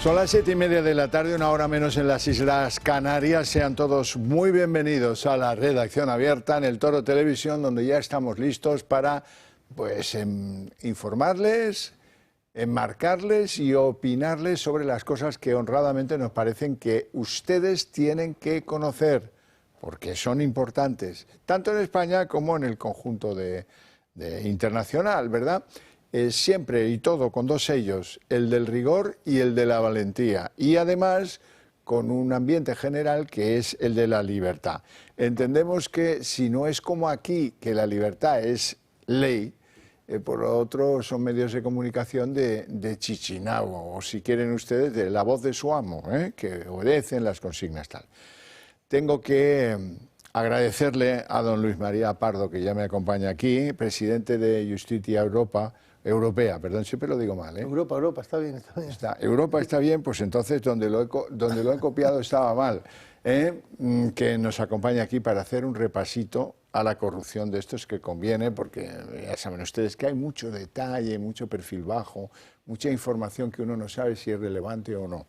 Son las 7:30 de la tarde, una hora menos en las Islas Canarias. Sean todos muy bienvenidos a la redacción abierta en El Toro Televisión, donde ya estamos listos para informarles, enmarcarles y opinarles sobre las cosas que honradamente nos parecen que ustedes tienen que conocer, porque son importantes, tanto en España como en el conjunto de internacional, ¿verdad? Siempre y todo con dos sellos, el del rigor y el de la valentía, y además con un ambiente general que es el de la libertad. Entendemos que si no es como aquí, que la libertad es ley, por lo otro son medios de comunicación de Chichinabo, o si quieren ustedes, de la voz de su amo, que obedecen las consignas tal. Tengo que agradecerle a don Luis María Pardo, que ya me acompaña aquí, presidente de Justitia Europea, perdón, siempre lo digo mal, Europa, está bien, está bien. Europa está bien, pues entonces donde lo he copiado estaba mal. Que nos acompaña aquí para hacer un repasito a la corrupción de estos que conviene, porque ya saben ustedes que hay mucho detalle, mucho perfil bajo, mucha información que uno no sabe si es relevante o no.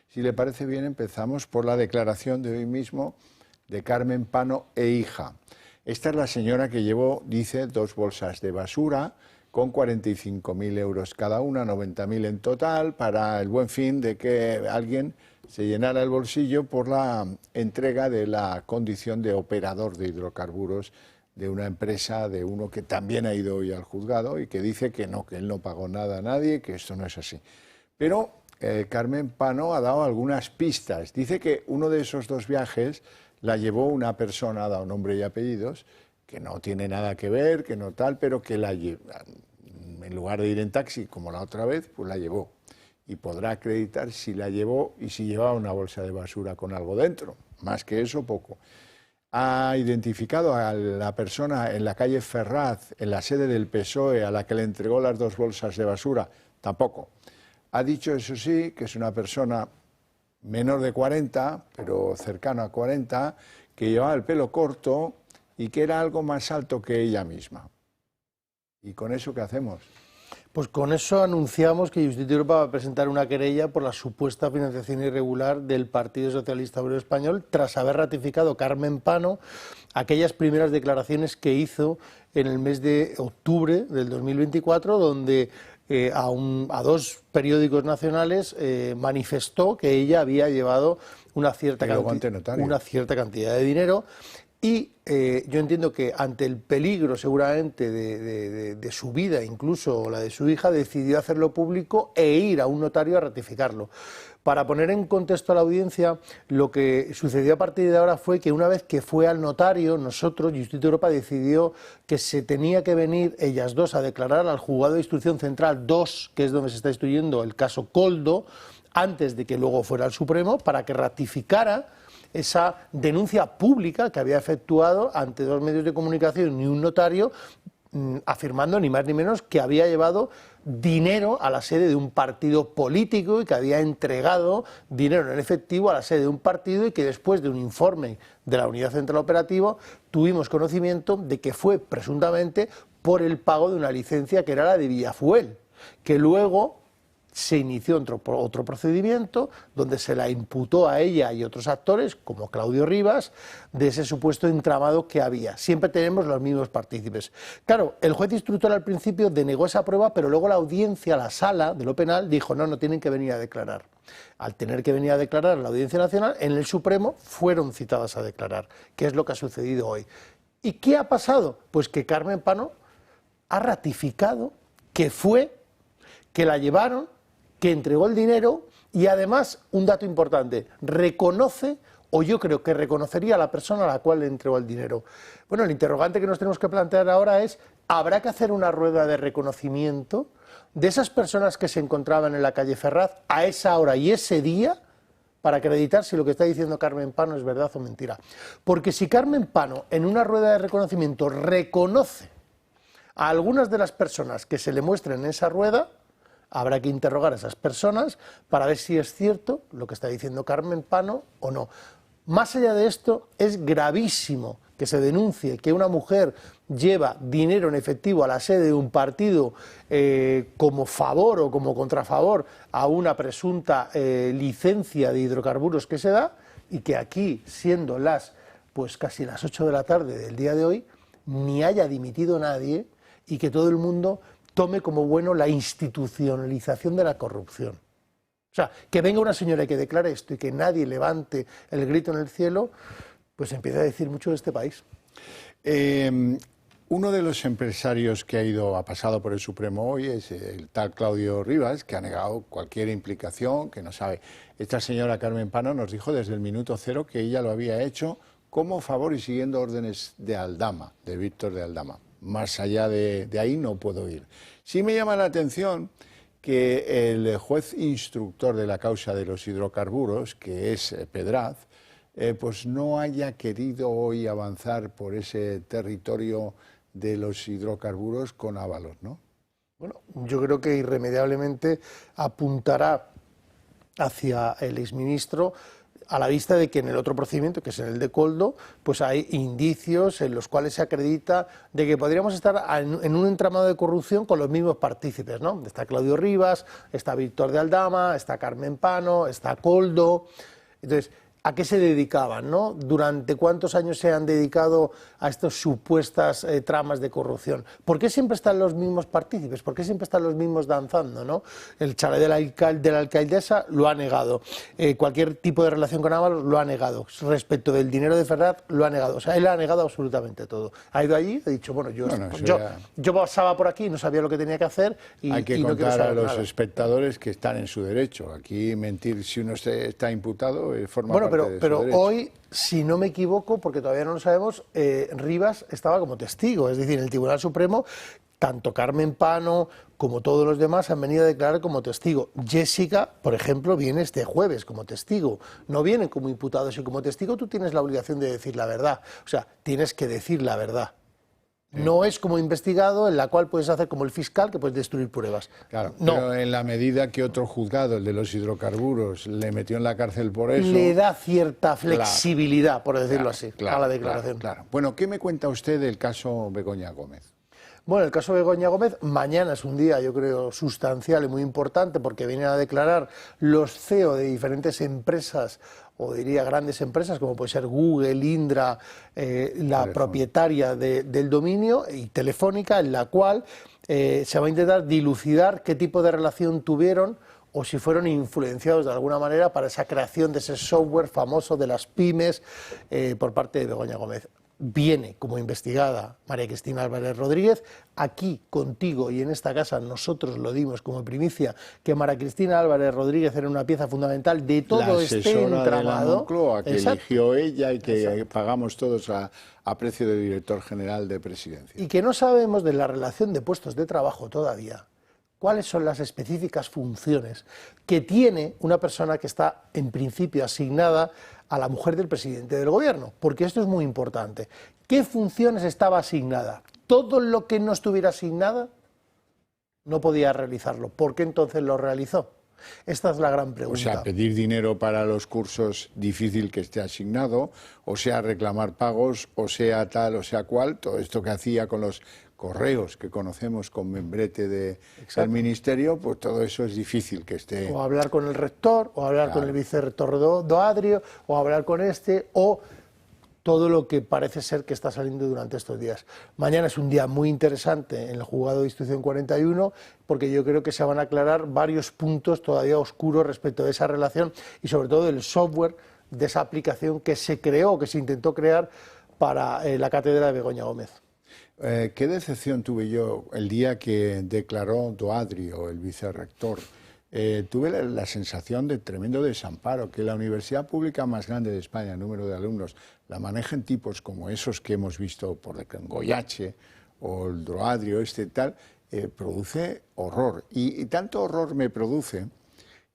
Si le parece bien, empezamos por la declaración de hoy mismo de Carmen Pano e hija. Esta es la señora que llevó, dice, 2 bolsas de basura con 45.000 euros cada una, 90.000 en total, para el buen fin de que alguien se llenara el bolsillo por la entrega de la condición de operador de hidrocarburos de una empresa, de uno que también ha ido hoy al juzgado y que dice que no, que él no pagó nada a nadie, que esto no es así. Pero Carmen Pano ha dado algunas pistas. Dice que uno de esos 2 viajes la llevó una persona, ha dado nombre y apellidos, que no tiene nada que ver, que no tal, pero que en lugar de ir en taxi como la otra vez, pues la llevó. Y podrá acreditar si la llevó y si llevaba una bolsa de basura con algo dentro. Más que eso, poco. Ha identificado a la persona en la calle Ferraz, en la sede del PSOE, a la que le entregó las 2 bolsas de basura. Tampoco. Ha dicho, eso sí, que es una persona menor de 40, pero cercano a 40, que llevaba el pelo corto y que era algo más alto que ella misma. ¿Y con eso qué hacemos? Pues con eso anunciamos que Justicia Europa va a presentar una querella por la supuesta financiación irregular del Partido Socialista Obrero Español, tras haber ratificado Carmen Pano aquellas primeras declaraciones que hizo en el mes de octubre del 2024, donde a 2 periódicos nacionales manifestó que ella había llevado una cierta cantidad de dinero. Y yo entiendo que ante el peligro seguramente de su vida, incluso la de su hija, decidió hacerlo público e ir a un notario a ratificarlo. Para poner en contexto a la audiencia, lo que sucedió a partir de ahora fue que una vez que fue al notario, nosotros, Justicia Europa, decidió que se tenía que venir ellas 2 a declarar al Juzgado de Instrucción Central 2, que es donde se está instruyendo el caso Koldo, antes de que luego fuera al Supremo, para que ratificara esa denuncia pública que había efectuado ante 2 medios de comunicación y un notario, afirmando ni más ni menos que había llevado dinero a la sede de un partido político y que había entregado dinero en efectivo a la sede de un partido, y que después de un informe de la Unidad Central Operativa tuvimos conocimiento de que fue presuntamente por el pago de una licencia que era la de Villafuel, que luego se inició otro procedimiento donde se la imputó a ella y otros actores, como Claudio Rivas, de ese supuesto entramado que había. Siempre tenemos los mismos partícipes. Claro, el juez instructor al principio denegó esa prueba, pero luego la audiencia, la sala de lo penal, dijo no tienen que venir a declarar. Al tener que venir a declarar a la Audiencia Nacional, en el Supremo fueron citadas a declarar, que es lo que ha sucedido hoy. ¿Y qué ha pasado? Pues que Carmen Pano ha ratificado que la llevaron, que entregó el dinero, y además, un dato importante, reconoce, o yo creo que reconocería a la persona a la cual le entregó el dinero. Bueno, el interrogante que nos tenemos que plantear ahora es, ¿habrá que hacer una rueda de reconocimiento de esas personas que se encontraban en la calle Ferraz a esa hora y ese día, para acreditar si lo que está diciendo Carmen Pano es verdad o mentira? Porque si Carmen Pano en una rueda de reconocimiento reconoce a algunas de las personas que se le muestren en esa rueda, habrá que interrogar a esas personas para ver si es cierto lo que está diciendo Carmen Pano o no. Más allá de esto, es gravísimo que se denuncie que una mujer lleva dinero en efectivo a la sede de un partido como favor o como contrafavor a una presunta licencia de hidrocarburos que se da, y que aquí, siendo pues casi las 8 de la tarde del día de hoy, ni haya dimitido nadie y que todo el mundo tome como bueno la institucionalización de la corrupción. O sea, que venga una señora y que declare esto y que nadie levante el grito en el cielo, pues empieza a decir mucho de este país. Uno de los empresarios que ha pasado por el Supremo hoy es el tal Claudio Rivas, que ha negado cualquier implicación, que no sabe. Esta señora Carmen Pano nos dijo desde el minuto cero que ella lo había hecho como favor y siguiendo órdenes de Aldama, de Víctor de Aldama. Más allá de ahí no puedo ir. Sí me llama la atención que el juez instructor de la causa de los hidrocarburos, que es Pedraz, pues no haya querido hoy avanzar por ese territorio de los hidrocarburos con Ábalos, ¿no? Bueno, yo creo que irremediablemente apuntará hacia el exministro, a la vista de que en el otro procedimiento, que es en el de Koldo, pues hay indicios en los cuales se acredita de que podríamos estar en un entramado de corrupción con los mismos partícipes, ¿no? Está Claudio Rivas, está Víctor de Aldama, está Carmen Pano, está Koldo. Entonces, ¿a qué se dedicaban, no? ¿Durante cuántos años se han dedicado a estas supuestas tramas de corrupción? ¿Por qué siempre están los mismos partícipes? ¿Por qué siempre están los mismos danzando, no? El chalet de la alcaldesa lo ha negado. Cualquier tipo de relación con Ábalos lo ha negado. Respecto del dinero de Ferraz, lo ha negado. O sea, él ha negado absolutamente todo. Ha ido allí, ha dicho, bueno, yo pasaba por aquí, no sabía lo que tenía que hacer y hay que y no contar quiero a saber los nada. espectadores que están en su derecho. Aquí mentir, si uno está imputado, forma Bueno, parte de su pero derecho. hoy, si no me equivoco, porque todavía no lo sabemos, Rivas estaba como testigo, es decir, en el Tribunal Supremo, tanto Carmen Pano como todos los demás han venido a declarar como testigo. Jessica, por ejemplo, viene este jueves como testigo, no viene como imputado, sino como testigo tú tienes la obligación de decir la verdad, o sea, tienes que decir la verdad. No es como investigado, en la cual puedes hacer como el fiscal, que puedes destruir pruebas. Claro, no. pero en la medida que otro juzgado, el de los hidrocarburos, le metió en la cárcel por eso... Le da cierta flexibilidad, por decirlo así, a la declaración. Claro. Bueno, ¿qué me cuenta usted del caso Begoña Gómez? Bueno, el caso de Begoña Gómez, mañana es un día, yo creo, sustancial y muy importante, porque vienen a declarar los CEO de diferentes empresas, o diría grandes empresas, como puede ser Google, Indra, la propietaria del dominio, y Telefónica, en la cual se va a intentar dilucidar qué tipo de relación tuvieron o si fueron influenciados de alguna manera para esa creación de ese software famoso de las pymes por parte de Begoña Gómez. Viene como investigada María Cristina Álvarez Rodríguez. Aquí, contigo y en esta casa, nosotros lo dimos como primicia, que María Cristina Álvarez Rodríguez era una pieza fundamental de todo este entramado. De la Moncloa, que eligió ella y que pagamos todos a precio de director general de Presidencia. Y que no sabemos de la relación de puestos de trabajo todavía. ¿Cuáles son las específicas funciones que tiene una persona que está, en principio, asignada a la mujer del presidente del gobierno? Porque esto es muy importante. ¿Qué funciones estaba asignada? Todo lo que no estuviera asignada no podía realizarlo. ¿Por qué entonces lo realizó? Esta es la gran pregunta. O sea, pedir dinero para los cursos, difícil que esté asignado, o sea, reclamar pagos, o sea, tal, o sea, cual, todo esto que hacía con los correos que conocemos con membrete del ministerio, pues todo eso es difícil que esté... O hablar con el rector, o hablar con el vicerrector Doadrio, o hablar con o todo lo que parece ser que está saliendo durante estos días. Mañana es un día muy interesante en el juzgado de Instrucción 41, porque yo creo que se van a aclarar varios puntos todavía oscuros respecto de esa relación y sobre todo del software de esa aplicación que se creó, que se intentó crear para la cátedra de Begoña Gómez. Qué decepción tuve yo el día que declaró Doadrio, el vicerrector. Tuve la sensación de tremendo desamparo, que la universidad pública más grande de España, en número de alumnos, la manejen tipos como esos que hemos visto por Goyache o el Doadrio, produce horror. Y tanto horror me produce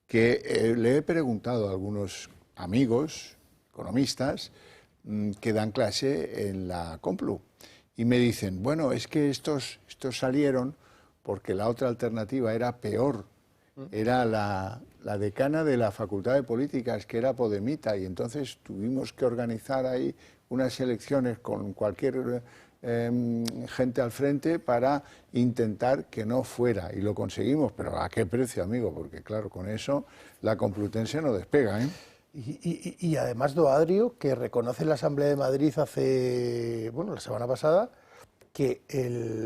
que le he preguntado a algunos amigos, economistas, que dan clase en la Complu. Y me dicen, bueno, es que estos salieron porque la otra alternativa era peor era la decana de la Facultad de Políticas, que era podemita, y entonces tuvimos que organizar ahí unas elecciones con cualquier gente al frente para intentar que no fuera, y lo conseguimos, pero ¿a qué precio, amigo? Porque claro, con eso la Complutense no despega, ¿eh? Y además Doadrio, que reconoce en la Asamblea de Madrid la semana pasada, que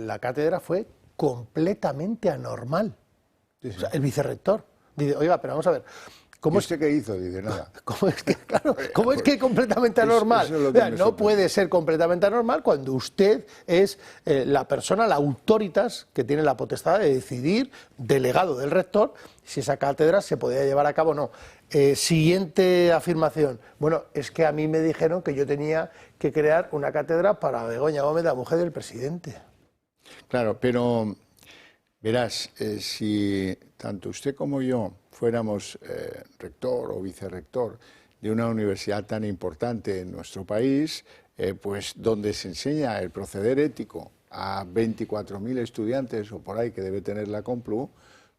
la cátedra fue completamente anormal. Sí, sí. O sea, el vicerrector dice, oiga, pero vamos a ver, ¿Cómo es que hizo? Dice, nada. ¿Cómo es que, claro, cómo es que completamente anormal? Eso es lo que me no puede ser completamente anormal cuando usted es la persona, la autoritas, que tiene la potestad de decidir, delegado del rector, si esa cátedra se podía llevar a cabo o no. Siguiente afirmación. Bueno, es que a mí me dijeron que yo tenía que crear una cátedra para Begoña Gómez, la mujer del presidente. Claro, pero verás, si tanto usted como yo fuéramos rector o vicerrector de una universidad tan importante en nuestro país, pues donde se enseña el proceder ético a 24.000 estudiantes o por ahí que debe tener la Complu,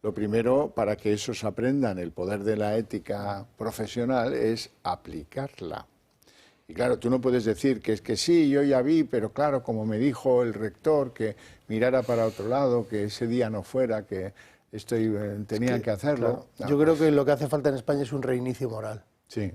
lo primero para que esos aprendan el poder de la ética profesional es aplicarla. Y claro, tú no puedes decir que es que sí, yo ya vi, pero claro, como me dijo el rector, que mirara para otro lado, que ese día no fuera, que tenían que hacerlo. Claro, yo creo que lo que hace falta en España es un reinicio moral. Sí,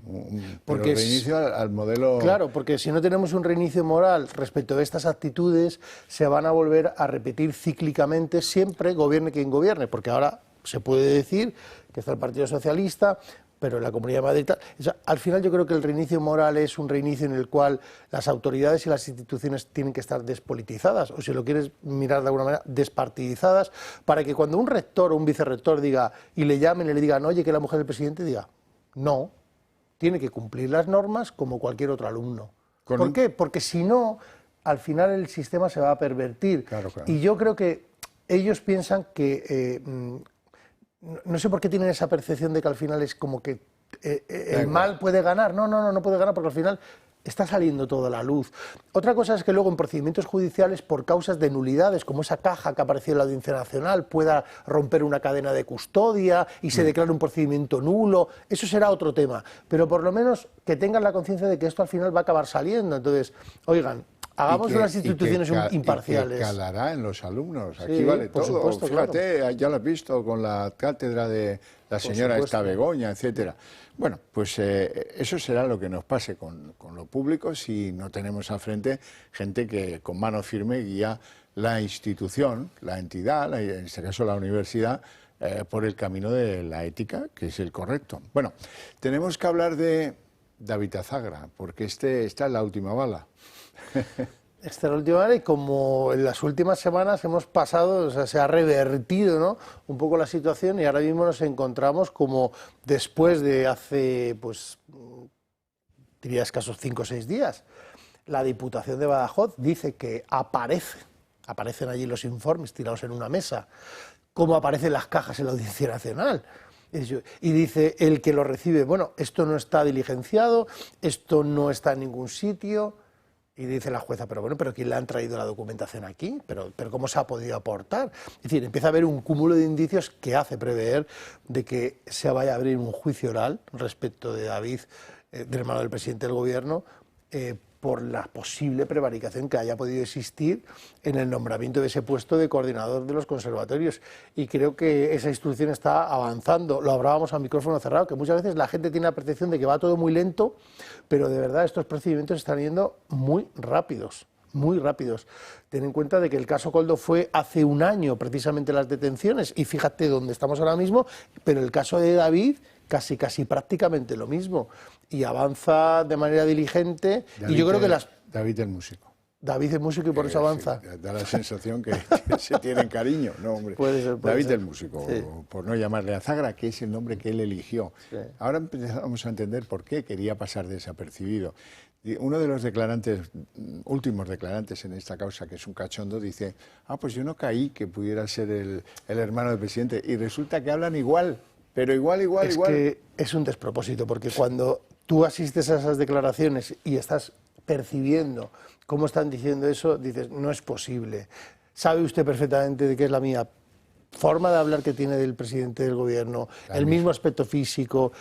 porque reinicio al modelo... Claro, porque si no tenemos un reinicio moral respecto de estas actitudes, se van a volver a repetir cíclicamente, siempre gobierne quien gobierne, porque ahora se puede decir que está el Partido Socialista, pero en la Comunidad de Madrid... O sea, al final yo creo que el reinicio moral es un reinicio en el cual las autoridades y las instituciones tienen que estar despolitizadas, o si lo quieres mirar de alguna manera, despartidizadas, para que cuando un rector o un vicerrector diga, y le llamen y le digan, oye, que la mujer del presidente, diga, no, tiene que cumplir las normas como cualquier otro alumno. ¿Por qué? Porque si no, al final el sistema se va a pervertir. Claro, claro. Y yo creo que ellos piensan que... no sé por qué tienen esa percepción de que al final es como que el mal puede ganar. No puede ganar porque al final está saliendo toda la luz. Otra cosa es que luego en procedimientos judiciales, por causas de nulidades, como esa caja que apareció en la Audiencia Nacional, pueda romper una cadena de custodia y se declare un procedimiento nulo. Eso será otro tema. Pero por lo menos que tengan la conciencia de que esto al final va a acabar saliendo. Entonces, oigan, hagamos unas instituciones imparciales. Y que calará en los alumnos. Aquí Sí, vale por todo. supuesto, Fíjate, claro. ya lo has visto con la cátedra de la señora esta Begoña, etcétera. Bueno, pues eso será lo que nos pase con lo público si no tenemos al frente gente que con mano firme guía la institución, la entidad, en este caso la universidad, por el camino de la ética, que es el correcto. Bueno, tenemos que hablar de David Azagra, porque esta es la última bala. Esta es la última vez y como en las últimas semanas hemos pasado, o sea, se ha revertido, ¿no?, un poco la situación y ahora mismo nos encontramos como después de hace, pues, diría escasos 5 o 6 días, la Diputación de Badajoz dice que aparecen allí los informes tirados en una mesa, como aparecen las cajas en la Audiencia Nacional. Y dice el que lo recibe, bueno, esto no está diligenciado, esto no está en ningún sitio. Y dice la jueza, pero bueno, ¿pero quién le han traído la documentación aquí? ¿Pero cómo se ha podido aportar? Es decir, empieza a haber un cúmulo de indicios que hace prever de que se vaya a abrir un juicio oral respecto de David, del hermano del presidente del gobierno, por la posible prevaricación que haya podido existir en el nombramiento de ese puesto de coordinador de los conservatorios. Y creo que esa instrucción está avanzando. Lo hablábamos a micrófono cerrado, que muchas veces la gente tiene la percepción de que va todo muy lento, pero de verdad estos procedimientos están yendo muy rápidos. Muy rápidos. Ten en cuenta de que el caso Koldo fue hace un año precisamente las detenciones y fíjate dónde estamos ahora mismo, pero el caso de David casi prácticamente lo mismo y avanza de manera diligente. David, y yo creo que David el músico. David el músico y por eso avanza. Sí, da la sensación que se tienen cariño, no, hombre. Puede ser. David el músico, sí, por no llamarle Azagra, que es el nombre que él eligió. Sí. Ahora empezamos a entender por qué quería pasar desapercibido. Uno de los últimos declarantes en esta causa, que es un cachondo, dice, pues yo no caí que pudiera ser el hermano del presidente, y resulta que hablan igual, pero igual. Es que es un despropósito, porque cuando tú asistes a esas declaraciones y estás percibiendo cómo están diciendo eso, dices, no es posible. Sabe usted perfectamente de qué es la mía forma de hablar que tiene del presidente del gobierno, el mismo aspecto físico,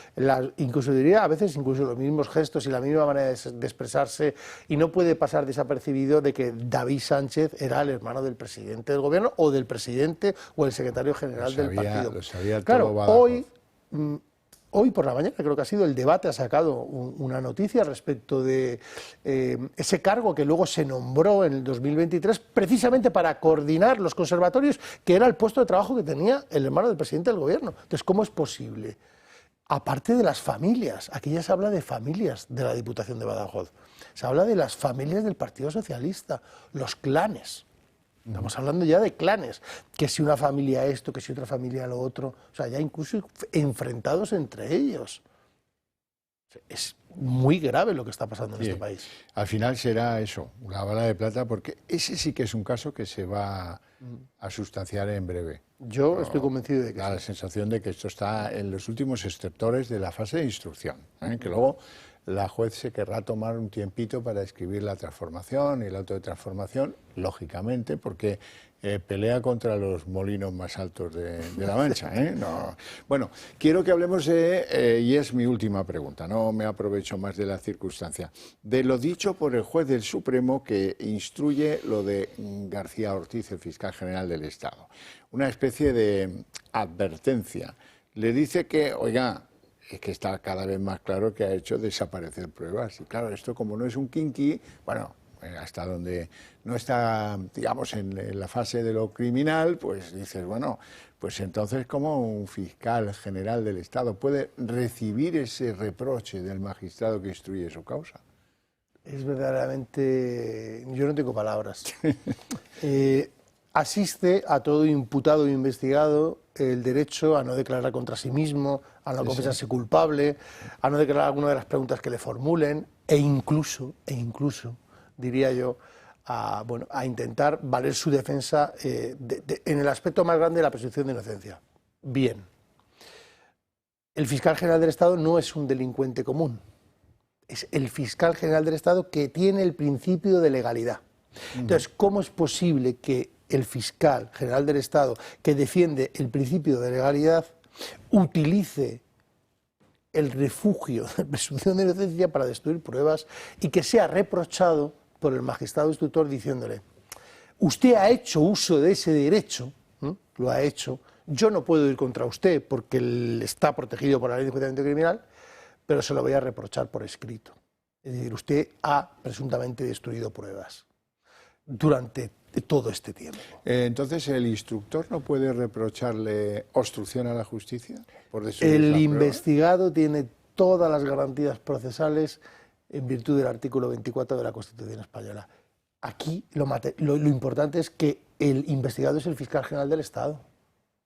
incluso diría a veces incluso los mismos gestos y la misma manera de expresarse, y no puede pasar desapercibido de que David Sánchez era el hermano del presidente del gobierno o del presidente o el secretario general del partido. Lo sabía claro, todo hoy por la mañana creo que ha sido el debate, ha sacado una noticia respecto de ese cargo que luego se nombró en el 2023 precisamente para coordinar los conservatorios, que era el puesto de trabajo que tenía el hermano del presidente del gobierno. Entonces, ¿cómo es posible? Aparte de las familias, aquí ya se habla de familias de la Diputación de Badajoz, se habla de las familias del Partido Socialista, los clanes. Estamos hablando ya de clanes, que si una familia esto, que si otra familia lo otro, o sea, ya incluso enfrentados entre ellos. Es muy grave lo que está pasando en este país. Al final será eso, una bala de plata, porque ese sí que es un caso que se va a sustanciar en breve. Yo estoy convencido de que da la sensación de que esto está en los últimos estertores de la fase de instrucción, que luego la juez se querrá tomar un tiempito para escribir la transformación y el auto de transformación, lógicamente, porque pelea contra los molinos más altos de la Mancha. No. Bueno, quiero que hablemos y es mi última pregunta, no me aprovecho más de la circunstancia, de lo dicho por el juez del Supremo que instruye lo de García Ortiz, el fiscal general del Estado. Una especie de advertencia. Le dice que, oiga, es que está cada vez más claro que ha hecho desaparecer pruebas. Y claro, esto como no es un quinquí, bueno, hasta donde no está, digamos, en la fase de lo criminal, pues dices, bueno, pues entonces ¿cómo un fiscal general del Estado puede recibir ese reproche del magistrado que instruye su causa? Es verdaderamente... yo no tengo palabras. Asiste a todo imputado o investigado el derecho a no declarar contra sí mismo, a no confesarse culpable, a no declarar alguna de las preguntas que le formulen, e incluso, diría yo, a intentar valer su defensa en el aspecto más grande de la presunción de inocencia. Bien, el fiscal general del Estado no es un delincuente común, es el fiscal general del Estado que tiene el principio de legalidad. Entonces, ¿cómo es posible que el fiscal general del Estado, que defiende el principio de legalidad, utilice el refugio de presunción de inocencia para destruir pruebas y que sea reprochado por el magistrado instructor diciéndole: usted ha hecho uso de ese derecho, lo ha hecho, yo no puedo ir contra usted porque él está protegido por la ley de enjuiciamiento criminal, pero se lo voy a reprochar por escrito. Es decir, usted ha presuntamente destruido pruebas durante todo este tiempo. Entonces, ¿el instructor no puede reprocharle obstrucción a la justicia? El investigado tiene todas las garantías procesales en virtud del artículo 24 de la Constitución española. Aquí lo importante es que el investigado es el fiscal general del Estado.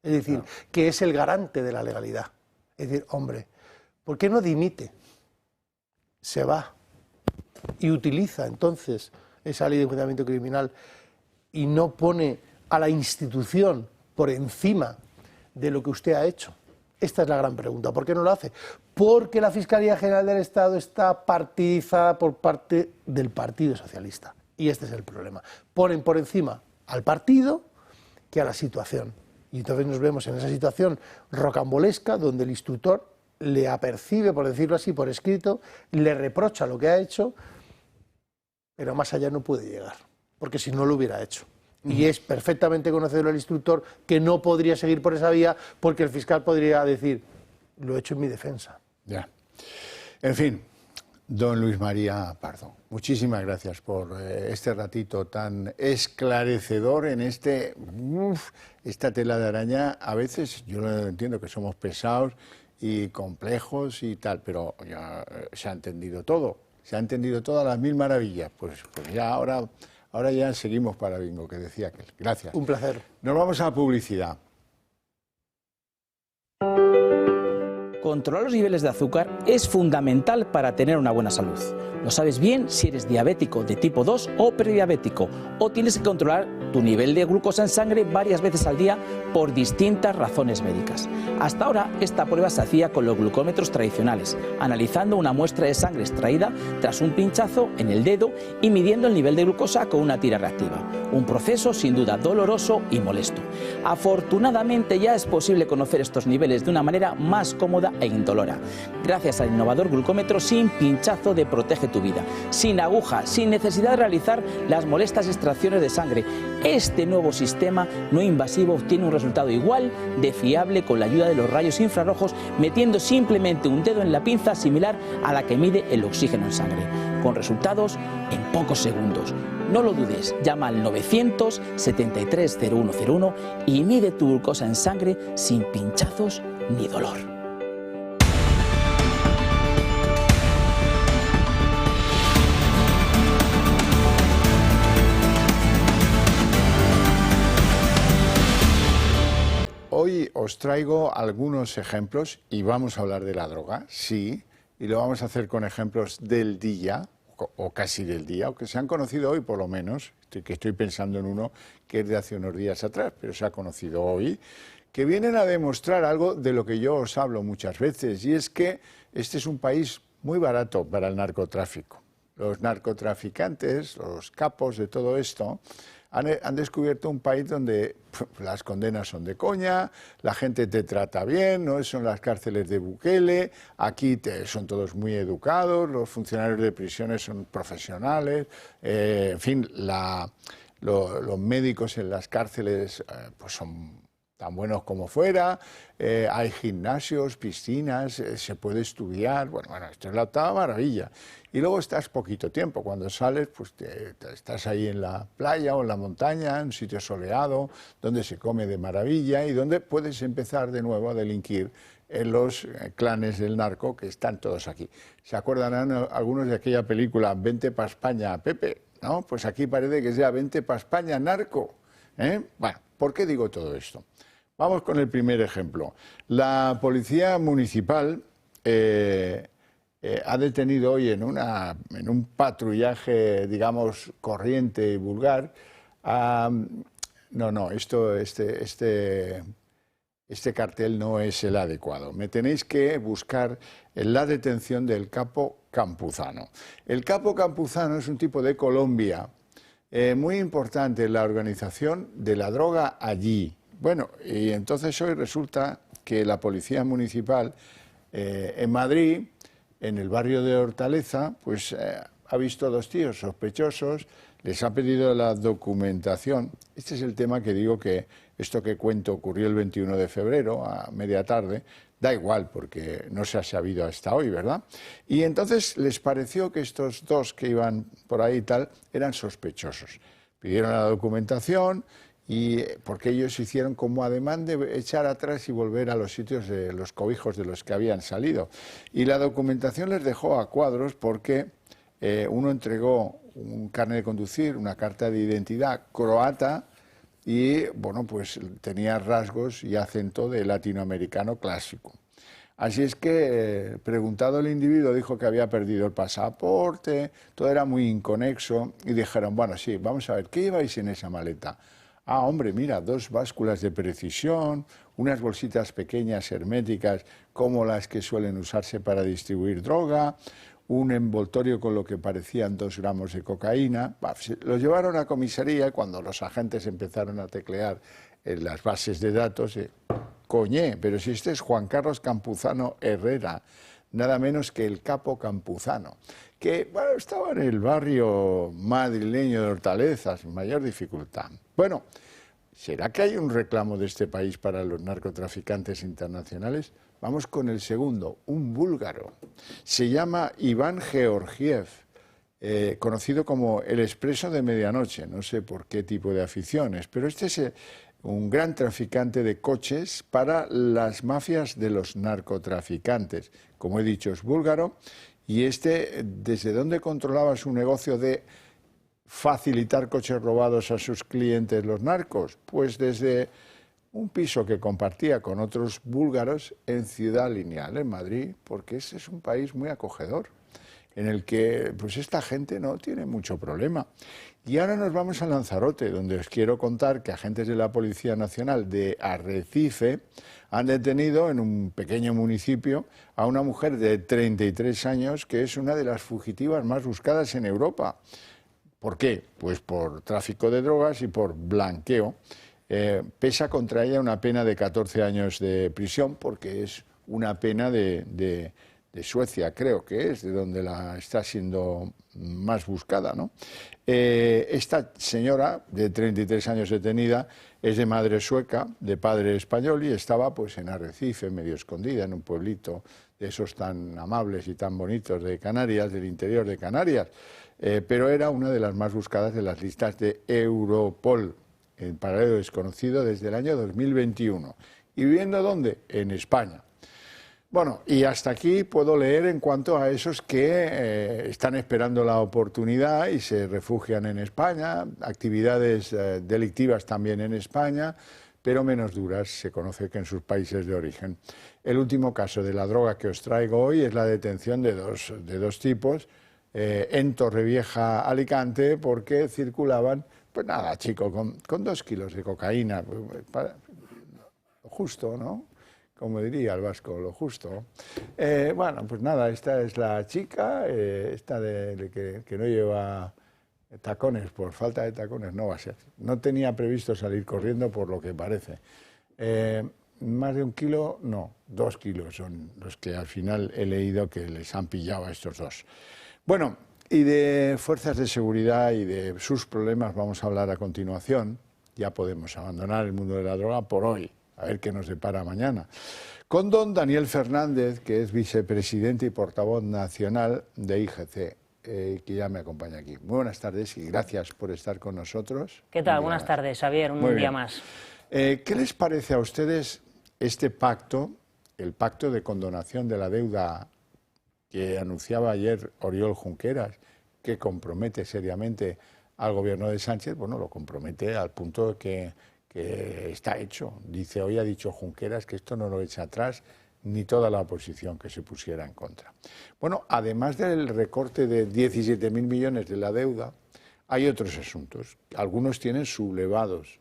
Es decir, que es el garante de la legalidad. Es decir, hombre, ¿por qué no dimite? Se va y utiliza entonces esa ley de enjuiciamiento criminal y no pone a la institución por encima de lo que usted ha hecho. Esta es la gran pregunta. ¿Por qué no lo hace? Porque la Fiscalía General del Estado está partidizada por parte del Partido Socialista. Y este es el problema. Ponen por encima al partido que a la situación. Y entonces nos vemos en esa situación rocambolesca donde el instructor le apercibe, por decirlo así, por escrito, le reprocha lo que ha hecho, pero más allá no puede llegar, porque si no lo hubiera hecho. Y es perfectamente conocido el instructor que no podría seguir por esa vía porque el fiscal podría decir: lo he hecho en mi defensa. Ya. En fin, don Luis María Pardo, muchísimas gracias por este ratito tan esclarecedor en esta tela de araña. A veces yo lo entiendo que somos pesados y complejos y tal, pero ya se ha entendido todo. Se ha entendido todas las mil maravillas. Pues ya ahora ya seguimos para bingo, que decía aquel. Gracias. Un placer. Nos vamos a la publicidad. Controlar los niveles de azúcar es fundamental para tener una buena salud. No sabes bien si eres diabético de tipo 2 o prediabético, o tienes que controlar tu nivel de glucosa en sangre varias veces al día por distintas razones médicas. Hasta ahora esta prueba se hacía con los glucómetros tradicionales, analizando una muestra de sangre extraída tras un pinchazo en el dedo y midiendo el nivel de glucosa con una tira reactiva. Un proceso sin duda doloroso y molesto. Afortunadamente ya es posible conocer estos niveles de una manera más cómoda e indolora, gracias al innovador glucómetro sin pinchazo de Protege tu Vida, sin aguja, sin necesidad de realizar las molestas extracciones de sangre. Este nuevo sistema no invasivo obtiene un resultado igual de fiable con la ayuda de los rayos infrarrojos, metiendo simplemente un dedo en la pinza similar a la que mide el oxígeno en sangre, con resultados en pocos segundos. No lo dudes, llama al 973-0101 y mide tu glucosa en sangre sin pinchazos ni dolor. Hoy os traigo algunos ejemplos y vamos a hablar de la droga, sí, y lo vamos a hacer con ejemplos del día, o casi del día, o que se han conocido hoy por lo menos, que estoy pensando en uno que es de hace unos días atrás, pero se ha conocido hoy, que vienen a demostrar algo de lo que yo os hablo muchas veces, y es que este es un país muy barato para el narcotráfico. Los narcotraficantes, los capos de todo esto, han descubierto un país donde las condenas son de coña, la gente te trata bien, no son las cárceles de Bukele, aquí son todos muy educados, los funcionarios de prisiones son profesionales, en fin, los médicos en las cárceles pues son tan buenos como fuera, hay gimnasios, piscinas, se puede estudiar, bueno, esto es la octava maravilla. Y luego estás poquito tiempo, cuando sales pues estás ahí en la playa o en la montaña, en un sitio soleado, donde se come de maravilla y donde puedes empezar de nuevo a delinquir en los clanes del narco que están todos aquí. ¿Se acordarán algunos de aquella película Vente pa' España, Pepe? ¿No? Pues aquí parece que sea Vente pa' España, narco. Bueno, ¿por qué digo todo esto? Vamos con el primer ejemplo. La policía municipal ha detenido hoy en un patrullaje, digamos, corriente y vulgar. Este cartel no es el adecuado. Me tenéis que buscar la detención del capo Campuzano. El capo Campuzano es un tipo de Colombia muy importante en la organización de la droga allí. Bueno, y entonces hoy resulta que la policía municipal en Madrid, en el barrio de Hortaleza, pues ha visto a dos tíos sospechosos, les ha pedido la documentación. Este es el tema que digo que esto que cuento ocurrió el 21 de febrero a media tarde, da igual porque no se ha sabido hasta hoy, ¿verdad? Y entonces les pareció que estos dos que iban por ahí y tal eran sospechosos. Pidieron la documentación y porque ellos hicieron como ademán de echar atrás y volver a los sitios de los cobijos de los que habían salido. Y la documentación les dejó a cuadros porque uno entregó un carnet de conducir, una carta de identidad croata y, bueno, pues tenía rasgos y acento de latinoamericano clásico. Así es que, preguntado el individuo, dijo que había perdido el pasaporte, todo era muy inconexo y dijeron, bueno, sí, vamos a ver, ¿qué lleváis en esa maleta? Ah, hombre, mira, 2 básculas de precisión, unas bolsitas pequeñas herméticas como las que suelen usarse para distribuir droga, un envoltorio con lo que parecían 2 gramos de cocaína. Los llevaron a comisaría y cuando los agentes empezaron a teclear en las bases de datos, coñé, pero si este es Juan Carlos Campuzano Herrera, nada menos que el capo Campuzano, que bueno, estaba en el barrio madrileño de Hortaleza sin mayor dificultad. Bueno, ¿será que hay un reclamo de este país para los narcotraficantes internacionales? Vamos con el segundo, un búlgaro. Se llama Iván Georgiev, conocido como el Expreso de Medianoche. No sé por qué tipo de aficiones, pero este es un gran traficante de coches para las mafias de los narcotraficantes. Como he dicho, es búlgaro y ¿desde dónde controlaba su negocio de facilitar coches robados a sus clientes los narcos? Pues desde un piso que compartía con otros búlgaros en Ciudad Lineal, en Madrid, porque ese es un país muy acogedor. en el que pues esta gente no tiene mucho problema. Y ahora nos vamos a Lanzarote, donde os quiero contar que agentes de la Policía Nacional de Arrecife han detenido en un pequeño municipio a una mujer de 33 años que es una de las fugitivas más buscadas en Europa. ¿Por qué? Pues por tráfico de drogas y por blanqueo. Pesa contra ella una pena de 14 años de prisión porque es una pena de Suecia, creo que es, de donde la está siendo más buscada, ¿no? Esta señora, de 33 años detenida, es de madre sueca, de padre español, y estaba pues en Arrecife, medio escondida, en un pueblito de esos tan amables y tan bonitos de Canarias, del interior de Canarias, pero era una de las más buscadas de las listas de Europol, en paradero desconocido desde el año 2021. ¿Y viviendo dónde? En España. Bueno, y hasta aquí puedo leer en cuanto a esos que están esperando la oportunidad y se refugian en España, actividades delictivas también en España, pero menos duras, se conoce, que en sus países de origen. El último caso de la droga que os traigo hoy es la detención de dos tipos en Torrevieja, Alicante, porque circulaban, pues nada, chico, con 2 kilos de cocaína, justo, ¿no? Como diría el vasco, lo justo. Bueno, pues nada, esta es la chica, esta que no lleva tacones, por falta de tacones no va a ser. No tenía previsto salir corriendo por lo que parece. Más de 1 kilo, no, 2 kilos son los que al final he leído que les han pillado a estos dos. Bueno, y de fuerzas de seguridad y de sus problemas vamos a hablar a continuación. Ya podemos abandonar el mundo de la droga por hoy. A ver qué nos depara mañana. Con don Daniel Fernández, que es vicepresidente y portavoz nacional de IGC, que ya me acompaña aquí. Muy buenas tardes y gracias por estar con nosotros. ¿Qué tal? Buenas tardes, Xavier. Un día más. ¿Qué les parece a ustedes este pacto, el pacto de condonación de la deuda que anunciaba ayer Oriol Junqueras, que compromete seriamente al gobierno de Sánchez? Bueno, lo compromete al punto de que está hecho. Dice, hoy ha dicho Junqueras que esto no lo echa atrás ni toda la oposición que se pusiera en contra. Bueno, además del recorte de 17.000 millones de la deuda, hay otros asuntos. Algunos tienen sublevados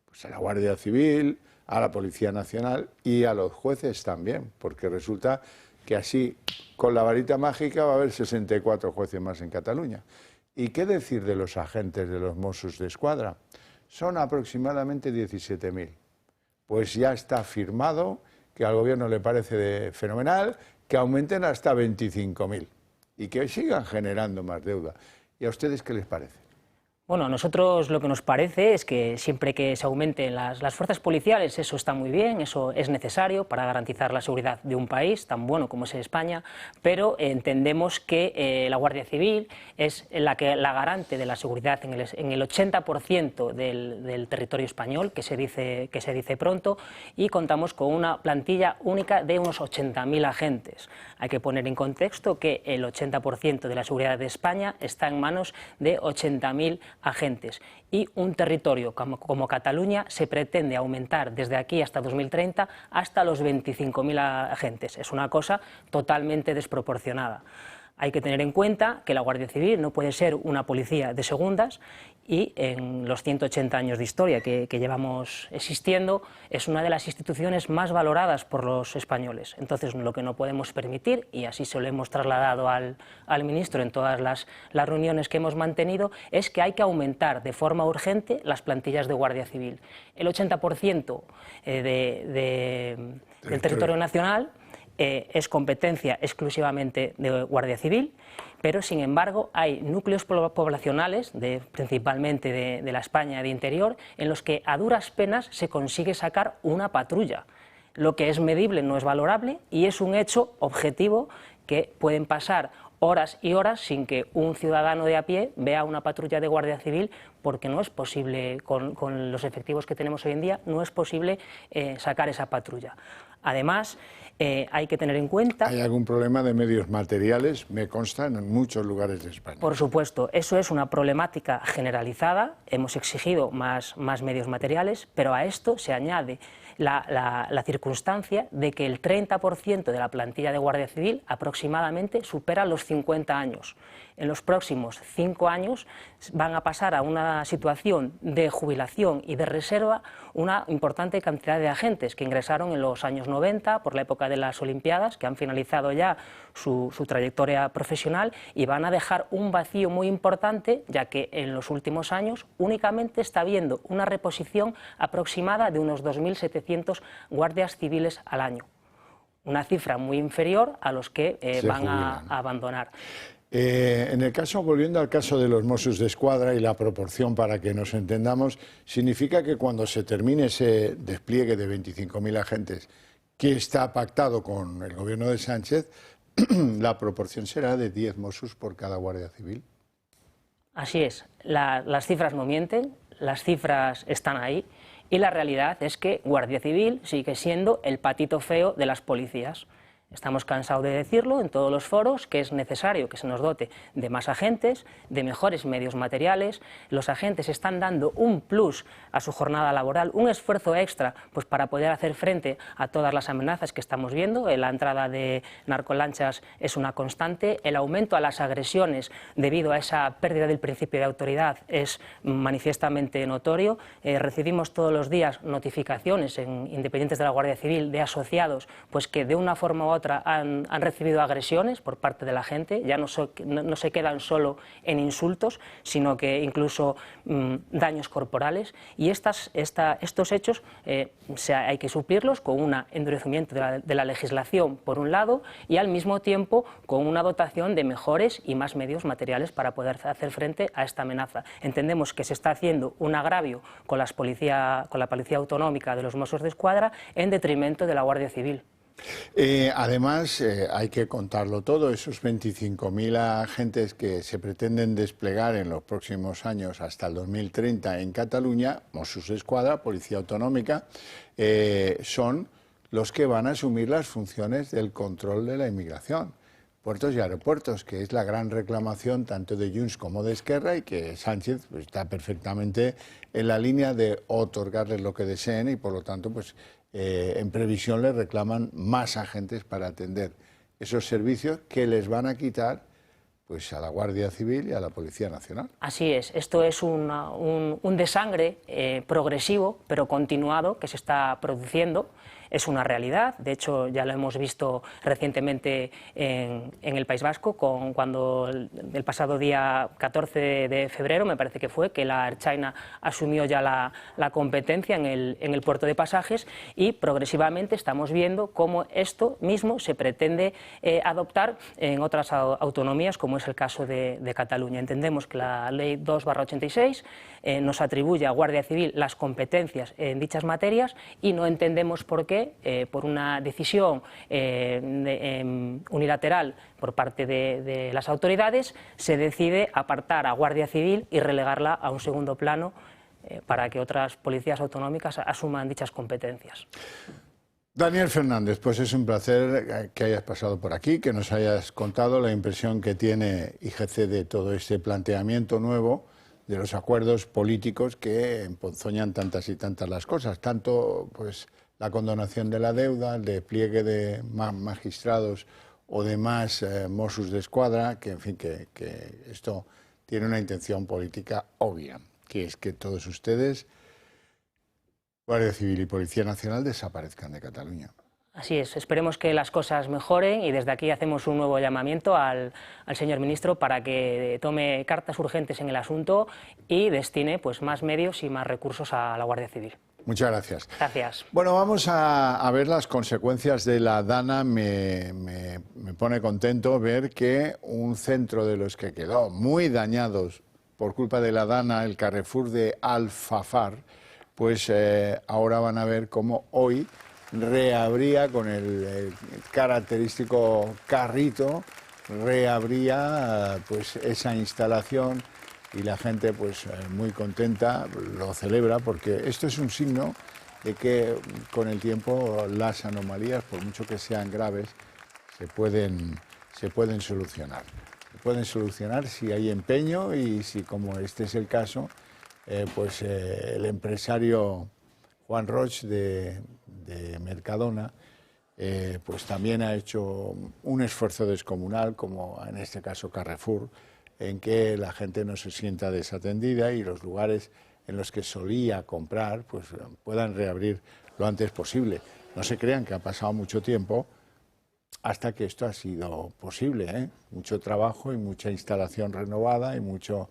pues a la Guardia Civil, a la Policía Nacional y a los jueces también, porque resulta que así, con la varita mágica, va a haber 64 jueces más en Cataluña. ¿Y qué decir de los agentes de los Mossos d'Esquadra? Son aproximadamente 17.000. Pues ya está firmado, que al gobierno le parece fenomenal, que aumenten hasta 25.000 y que sigan generando más deuda. ¿Y a ustedes qué les parece? Bueno, a nosotros lo que nos parece es que siempre que se aumenten las fuerzas policiales, eso está muy bien, eso es necesario para garantizar la seguridad de un país tan bueno como es España, pero entendemos que la Guardia Civil es la garante de la seguridad en el 80% del territorio español, que se dice pronto, y contamos con una plantilla única de unos 80.000 agentes. Hay que poner en contexto que el 80% de la seguridad de España está en manos de 80.000 agentes, y un territorio como Cataluña se pretende aumentar desde aquí hasta 2030 hasta los 25.000 agentes. Es una cosa totalmente desproporcionada. Hay que tener en cuenta que la Guardia Civil no puede ser una policía de segundas, y en los 180 años de historia que llevamos existiendo es una de las instituciones más valoradas por los españoles. Entonces, lo que no podemos permitir, y así se lo hemos trasladado al ministro en todas las reuniones que hemos mantenido, es que hay que aumentar de forma urgente las plantillas de Guardia Civil. El 80% del territorio nacional es competencia exclusivamente de Guardia Civil, pero sin embargo hay núcleos poblacionales, principalmente de la España de interior, en los que a duras penas se consigue sacar una patrulla. Lo que es medible no es valorable, y es un hecho objetivo que pueden pasar horas y horas sin que un ciudadano de a pie vea una patrulla de Guardia Civil, porque no es posible, con los efectivos que tenemos hoy en día, no es posible sacar esa patrulla. Además, hay que tener en cuenta... ¿Hay algún problema de medios materiales? Me consta en muchos lugares de España. Por supuesto, eso es una problemática generalizada. Hemos exigido más medios materiales, pero a esto se añade la circunstancia de que el 30% de la plantilla de Guardia Civil aproximadamente supera los 50 años. En los próximos 5 años van a pasar a una situación de jubilación y de reserva una importante cantidad de agentes que ingresaron en los años 90 por la época de las Olimpiadas, que han finalizado ya su trayectoria profesional y van a dejar un vacío muy importante, ya que en los últimos años únicamente está habiendo una reposición aproximada de unos 2.700 guardias civiles al año. Una cifra muy inferior a los que van a abandonar. En el caso, volviendo al caso de los Mossos d'Esquadra y la proporción para que nos entendamos, significa que cuando se termine ese despliegue de 25.000 agentes que está pactado con el gobierno de Sánchez, la proporción será de 10 Mossos por cada guardia civil. Así es, las cifras no mienten, las cifras están ahí y la realidad es que Guardia Civil sigue siendo el patito feo de las policías. Estamos cansados de decirlo en todos los foros que es necesario que se nos dote de más agentes, de mejores medios materiales. Los agentes están dando un plus a su jornada laboral, un esfuerzo extra pues, para poder hacer frente a todas las amenazas que estamos viendo. La entrada de narcolanchas es una constante, el aumento a las agresiones debido a esa pérdida del principio de autoridad es manifiestamente notorio. Recibimos todos los días notificaciones independientes de la Guardia Civil de asociados pues, que de una forma u otra han recibido agresiones por parte de la gente, ya no se quedan solo en insultos, sino que incluso daños corporales, y estos hechos hay que suplirlos con un endurecimiento de la legislación por un lado y al mismo tiempo con una dotación de mejores y más medios materiales para poder hacer frente a esta amenaza. Entendemos que se está haciendo un agravio con la policía autonómica de los Mossos d'Esquadra en detrimento de la Guardia Civil. Además, hay que contarlo todo, esos 25.000 agentes que se pretenden desplegar en los próximos años hasta el 2030 en Cataluña, Mossos d'Esquadra, Policía Autonómica, son los que van a asumir las funciones del control de la inmigración. Puertos y aeropuertos, que es la gran reclamación tanto de Junts como de Esquerra y que Sánchez pues, está perfectamente en la línea de otorgarles lo que deseen y por lo tanto pues en previsión les reclaman más agentes para atender esos servicios que les van a quitar pues a la Guardia Civil y a la Policía Nacional. Así es, esto es un desangre progresivo pero continuado que se está produciendo. Es una realidad, de hecho ya lo hemos visto recientemente en el País Vasco, cuando el pasado día 14 de febrero, me parece que fue, que la Ertzaintza asumió ya la competencia en el puerto de Pasajes y progresivamente estamos viendo cómo esto mismo se pretende adoptar en otras autonomías, como es el caso de Cataluña. Entendemos que la Ley 2/86 nos atribuye a Guardia Civil las competencias en dichas materias y no entendemos por qué por una decisión unilateral por parte de las autoridades se decide apartar a Guardia Civil y relegarla a un segundo plano para que otras policías autonómicas asuman dichas competencias. Daniel Fernández, pues es un placer que hayas pasado por aquí, que nos hayas contado la impresión que tiene IGC de todo este planteamiento nuevo de los acuerdos políticos que emponzoñan tantas y tantas las cosas, tanto pues la condonación de la deuda, el despliegue de más magistrados o de más Mossos d'Esquadra, que en fin, que esto tiene una intención política obvia, que es que todos ustedes, Guardia Civil y Policía Nacional, desaparezcan de Cataluña. Así es, esperemos que las cosas mejoren y desde aquí hacemos un nuevo llamamiento al señor ministro para que tome cartas urgentes en el asunto y destine pues, más medios y más recursos a la Guardia Civil. Muchas gracias. Gracias. Bueno, vamos a ver las consecuencias de la DANA. Me pone contento ver que un centro de los que quedó muy dañados por culpa de la DANA, el Carrefour de Alfafar, pues ahora van a ver cómo hoy reabría con el característico carrito, reabría pues esa instalación. Y la gente pues muy contenta, lo celebra, porque esto es un signo de que con el tiempo las anomalías, por mucho que sean graves, se pueden solucionar. Se pueden solucionar si hay empeño y si, como este es el caso, el empresario Juan Roig de Mercadona pues también ha hecho un esfuerzo descomunal, como en este caso Carrefour, en que la gente no se sienta desatendida y los lugares en los que solía comprar pues puedan reabrir lo antes posible. No se crean que ha pasado mucho tiempo hasta que esto ha sido posible, ¿eh? Mucho trabajo y mucha instalación renovada y muchas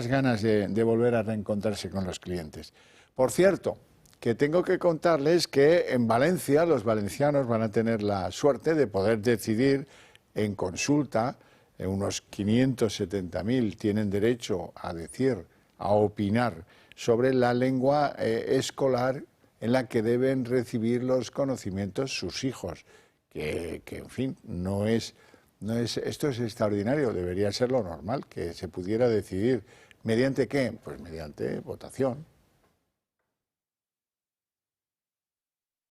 ganas de volver a reencontrarse con los clientes. Por cierto, que tengo que contarles que en Valencia los valencianos van a tener la suerte de poder decidir en consulta, unos 570.000 tienen derecho a decir, a opinar sobre la lengua escolar en la que deben recibir los conocimientos sus hijos, que en fin, esto es extraordinario, debería ser lo normal, que se pudiera decidir. ¿Mediante qué? Pues mediante votación.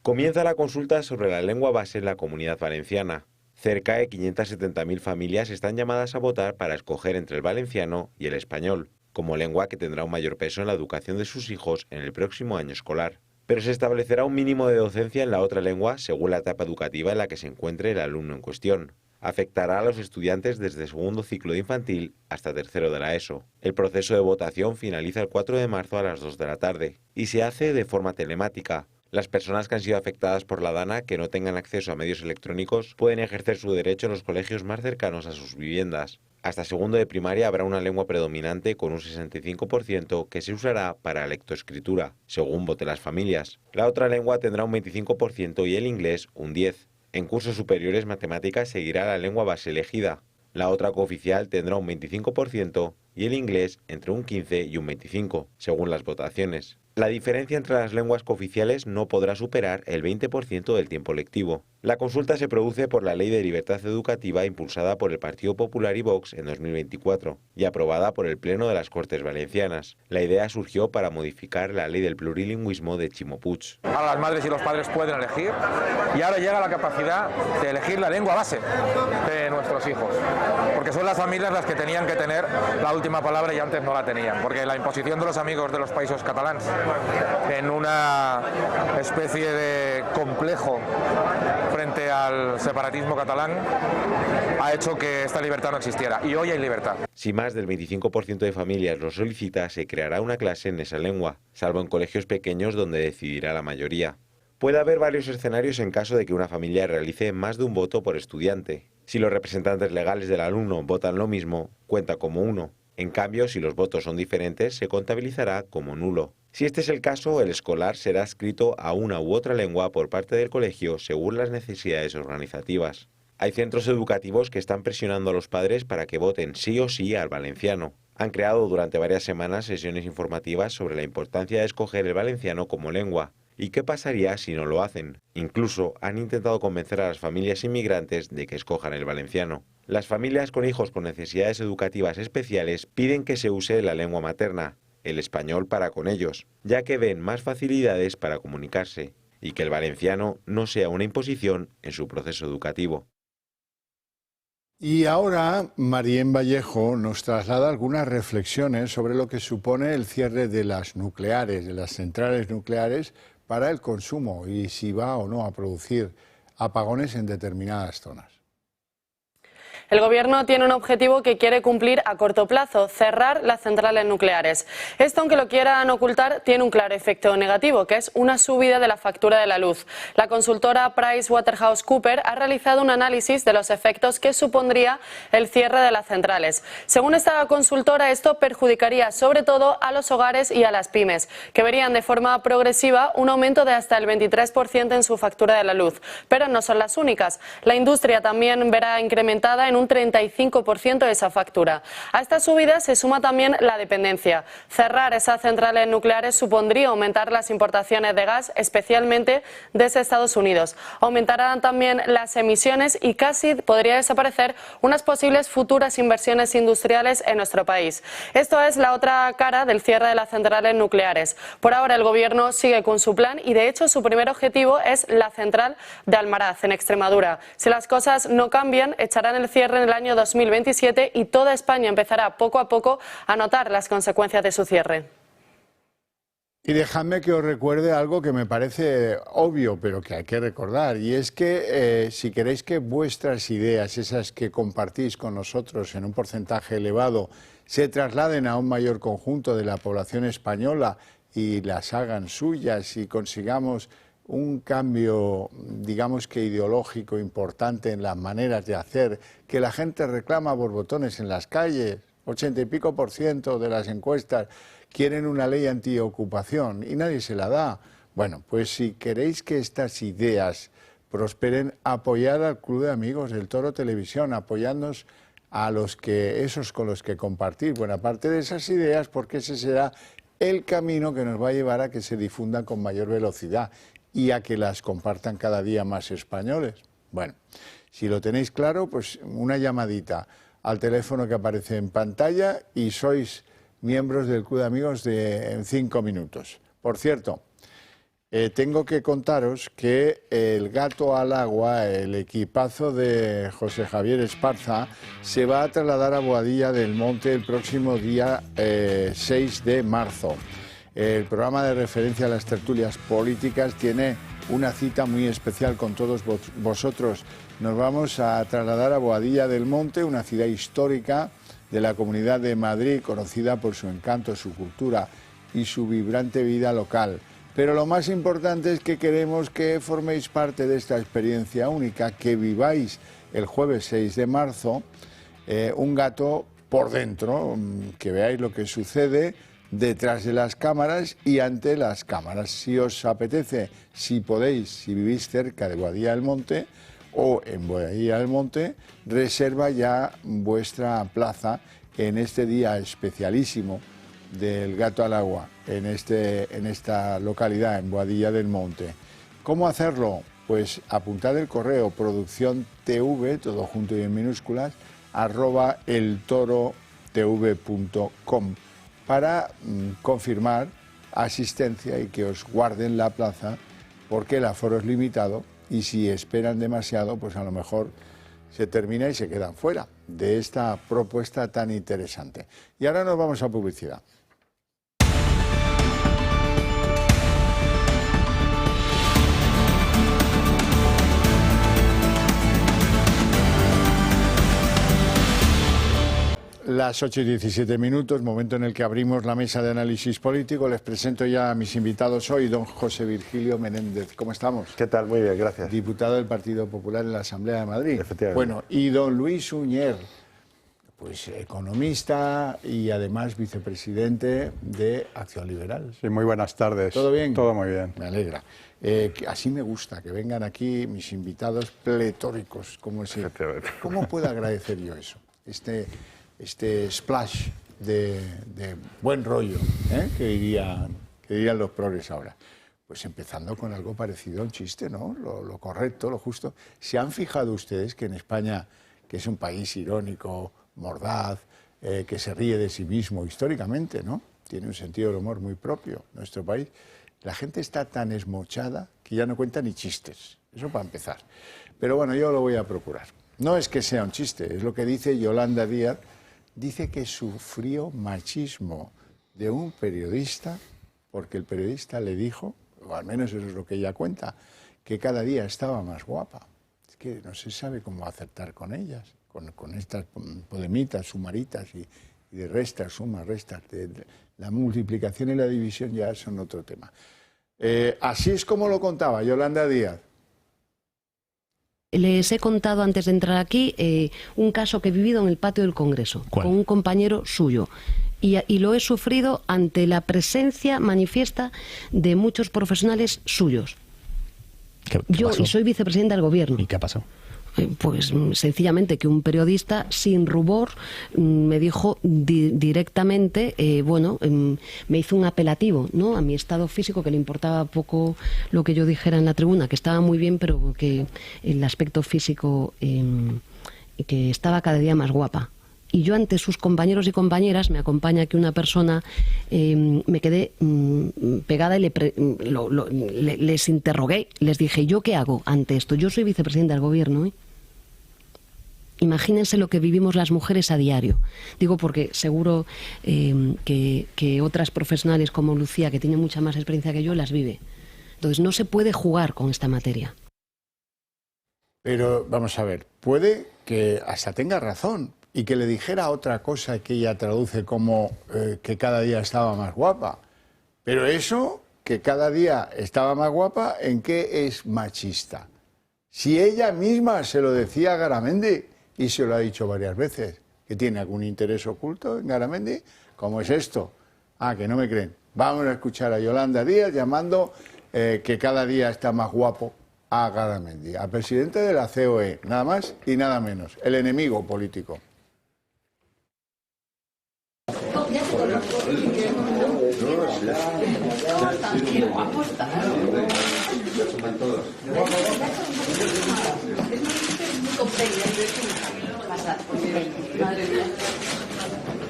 Comienza la consulta sobre la lengua base en la Comunidad Valenciana. Cerca de 570.000 familias están llamadas a votar para escoger entre el valenciano y el español, como lengua que tendrá un mayor peso en la educación de sus hijos en el próximo año escolar. Pero se establecerá un mínimo de docencia en la otra lengua según la etapa educativa en la que se encuentre el alumno en cuestión. Afectará a los estudiantes desde segundo ciclo de infantil hasta tercero de la ESO. El proceso de votación finaliza el 4 de marzo a las 2 de la tarde y se hace de forma telemática. Las personas que han sido afectadas por la DANA que no tengan acceso a medios electrónicos pueden ejercer su derecho en los colegios más cercanos a sus viviendas. Hasta segundo de primaria habrá una lengua predominante con un 65% que se usará para lectoescritura, según voten las familias. La otra lengua tendrá un 25% y el inglés un 10%. En cursos superiores matemáticas seguirá la lengua base elegida. La otra cooficial tendrá un 25% y el inglés entre un 15 y un 25%, según las votaciones. La diferencia entre las lenguas cooficiales no podrá superar el 20% del tiempo lectivo. La consulta se produce por la Ley de Libertad Educativa impulsada por el Partido Popular y Vox en 2024 y aprobada por el Pleno de las Cortes Valencianas. La idea surgió para modificar la Ley del Plurilingüismo de Ximo Puig. Ahora las madres y los padres pueden elegir y ahora llega la capacidad de elegir la lengua base de nuestros hijos, porque son las familias las que tenían que tener la última palabra y antes no la tenían, porque la imposición de los amigos de los països catalans en una especie de complejo frente al separatismo catalán ha hecho que esta libertad no existiera y hoy hay libertad. Si más del 25% de familias lo solicita, se creará una clase en esa lengua, salvo en colegios pequeños donde decidirá la mayoría. Puede haber varios escenarios en caso de que una familia realice más de un voto por estudiante. Si los representantes legales del alumno votan lo mismo, cuenta como uno. En cambio, si los votos son diferentes, se contabilizará como nulo. Si este es el caso, el escolar será adscrito a una u otra lengua por parte del colegio según las necesidades organizativas. Hay centros educativos que están presionando a los padres para que voten sí o sí al valenciano. Han creado durante varias semanas sesiones informativas sobre la importancia de escoger el valenciano como lengua y qué pasaría si no lo hacen. Incluso han intentado convencer a las familias inmigrantes de que escojan el valenciano. Las familias con hijos con necesidades educativas especiales piden que se use la lengua materna, el español para con ellos, ya que ven más facilidades para comunicarse y que el valenciano no sea una imposición en su proceso educativo. Y ahora Marién Vallejo nos traslada algunas reflexiones sobre lo que supone el cierre de las nucleares, de las centrales nucleares, para el consumo y si va o no a producir apagones en determinadas zonas. El Gobierno tiene un objetivo que quiere cumplir a corto plazo: cerrar las centrales nucleares. Esto, aunque lo quieran ocultar, tiene un claro efecto negativo, que es una subida de la factura de la luz. La consultora PricewaterhouseCoopers ha realizado un análisis de los efectos que supondría el cierre de las centrales. Según esta consultora, esto perjudicaría sobre todo a los hogares y a las pymes, que verían de forma progresiva un aumento de hasta el 23% en su factura de la luz. Pero no son las únicas. La industria también verá incrementada en en un 35% de esa factura. A esta subida se suma también la dependencia. Cerrar esas centrales nucleares supondría aumentar las importaciones de gas, especialmente desde Estados Unidos. Aumentarán también las emisiones y casi podría desaparecer unas posibles futuras inversiones industriales en nuestro país. Esto es la otra cara del cierre de las centrales nucleares. Por ahora el Gobierno sigue con su plan y de hecho su primer objetivo es la central de Almaraz, en Extremadura. Si las cosas no cambian, echarán el cierre en el año 2027 y toda España empezará poco a poco a notar las consecuencias de su cierre. Y dejadme que os recuerde algo que me parece obvio, pero que hay que recordar, y es que si queréis que vuestras ideas, esas que compartís con nosotros en un porcentaje elevado, se trasladen a un mayor conjunto de la población española y las hagan suyas y consigamos un cambio, digamos que ideológico importante en las maneras de hacer, que la gente reclama borbotones en las calles, 80 y pico % de las encuestas quieren una ley antiocupación y nadie se la da. Bueno, pues si queréis que estas ideas prosperen, apoyad al Club de Amigos del Toro Televisión, apoyadnos a esos con los que compartir buena parte de esas ideas, porque ese será el camino que nos va a llevar a que se difundan con mayor velocidad y a que las compartan cada día más españoles. Bueno, si lo tenéis claro, pues una llamadita al teléfono que aparece en pantalla y sois miembros del Club de Amigos en 5 minutos. Por cierto, tengo que contaros que el Gato al Agua, el equipazo de José Javier Esparza, se va a trasladar a Boadilla del Monte el próximo día 6 de marzo. El programa de referencia a las tertulias políticas tiene una cita muy especial con todos vosotros. Nos vamos a trasladar a Boadilla del Monte, una ciudad histórica de la Comunidad de Madrid, conocida por su encanto, su cultura y su vibrante vida local. Pero lo más importante es que queremos que forméis parte de esta experiencia única, que viváis el jueves 6 de marzo un gato por dentro, que veáis lo que sucede detrás de las cámaras y ante las cámaras. Si os apetece, si podéis, si vivís cerca de Boadilla del Monte o en Boadilla del Monte, reserva ya vuestra plaza en este día especialísimo del Gato al Agua, en esta localidad, en Boadilla del Monte. ¿Cómo hacerlo? Pues apuntad el correo producciontv, todo junto y en minúsculas, @eltorotv.com para confirmar asistencia y que os guarden la plaza, porque el aforo es limitado y si esperan demasiado, pues a lo mejor se termina y se quedan fuera de esta propuesta tan interesante. Y ahora nos vamos a publicidad. Las 8:17 minutos, momento en el que abrimos la mesa de análisis político. Les presento ya a mis invitados hoy, don José Virgilio Menéndez. ¿Cómo estamos? ¿Qué tal? Muy bien, gracias. Diputado del Partido Popular en la Asamblea de Madrid. Efectivamente. Bueno, y don Luis Uñer, pues economista y además vicepresidente de Acción Liberal. Sí, muy buenas tardes. ¿Todo bien? Todo muy bien. Me alegra. Así me gusta, que vengan aquí mis invitados pletóricos. ¿Cómo puedo agradecer yo eso? Este splash de buen rollo, que dirían los progres ahora. Pues empezando con algo parecido a un chiste, ¿no? Lo correcto, lo justo. ¿Se han fijado ustedes que en España, que es un país irónico, mordaz, que se ríe de sí mismo históricamente, ¿no? Tiene un sentido del humor muy propio, nuestro país. La gente está tan esmochada que ya no cuenta ni chistes. Eso para empezar. Pero bueno, yo lo voy a procurar. No es que sea un chiste, es lo que dice Yolanda Díaz. Dice que sufrió machismo de un periodista porque el periodista le dijo, o al menos eso es lo que ella cuenta, que cada día estaba más guapa. Es que no se sabe cómo acertar con ellas, con estas podemitas, sumaritas y de restas, sumas, restas. La multiplicación y la división ya son otro tema. Así es como lo contaba Yolanda Díaz. Les he contado antes de entrar aquí un caso que he vivido en el patio del Congreso. ¿Cuál? Con un compañero suyo. Y lo he sufrido ante la presencia manifiesta de muchos profesionales suyos. Yo soy vicepresidenta del Gobierno. ¿Y qué ha pasado? Pues sencillamente que un periodista sin rubor me dijo directamente, me hizo un apelativo, ¿no?, a mi estado físico, que le importaba poco lo que yo dijera en la tribuna, que estaba muy bien, pero que el aspecto físico, que estaba cada día más guapa. Y yo, ante sus compañeros y compañeras, me acompaña aquí una persona, me quedé pegada y les interrogué, les dije, ¿yo qué hago ante esto? Yo soy vicepresidenta del gobierno, ¿eh? Imagínense lo que vivimos las mujeres a diario. Digo porque seguro que otras profesionales como Lucía, que tiene mucha más experiencia que yo, las vive. Entonces no se puede jugar con esta materia. Pero vamos a ver, puede que hasta tenga razón y que le dijera otra cosa que ella traduce como que cada día estaba más guapa. Pero eso, que cada día estaba más guapa, ¿en qué es machista? Si ella misma se lo decía a Garamendi, y se lo ha dicho varias veces, que tiene algún interés oculto en Garamendi, ¿cómo es esto? Ah, que no me creen. Vamos a escuchar a Yolanda Díaz llamando que cada día está más guapo a Garamendi, al presidente de la COE, nada más y nada menos, el enemigo político.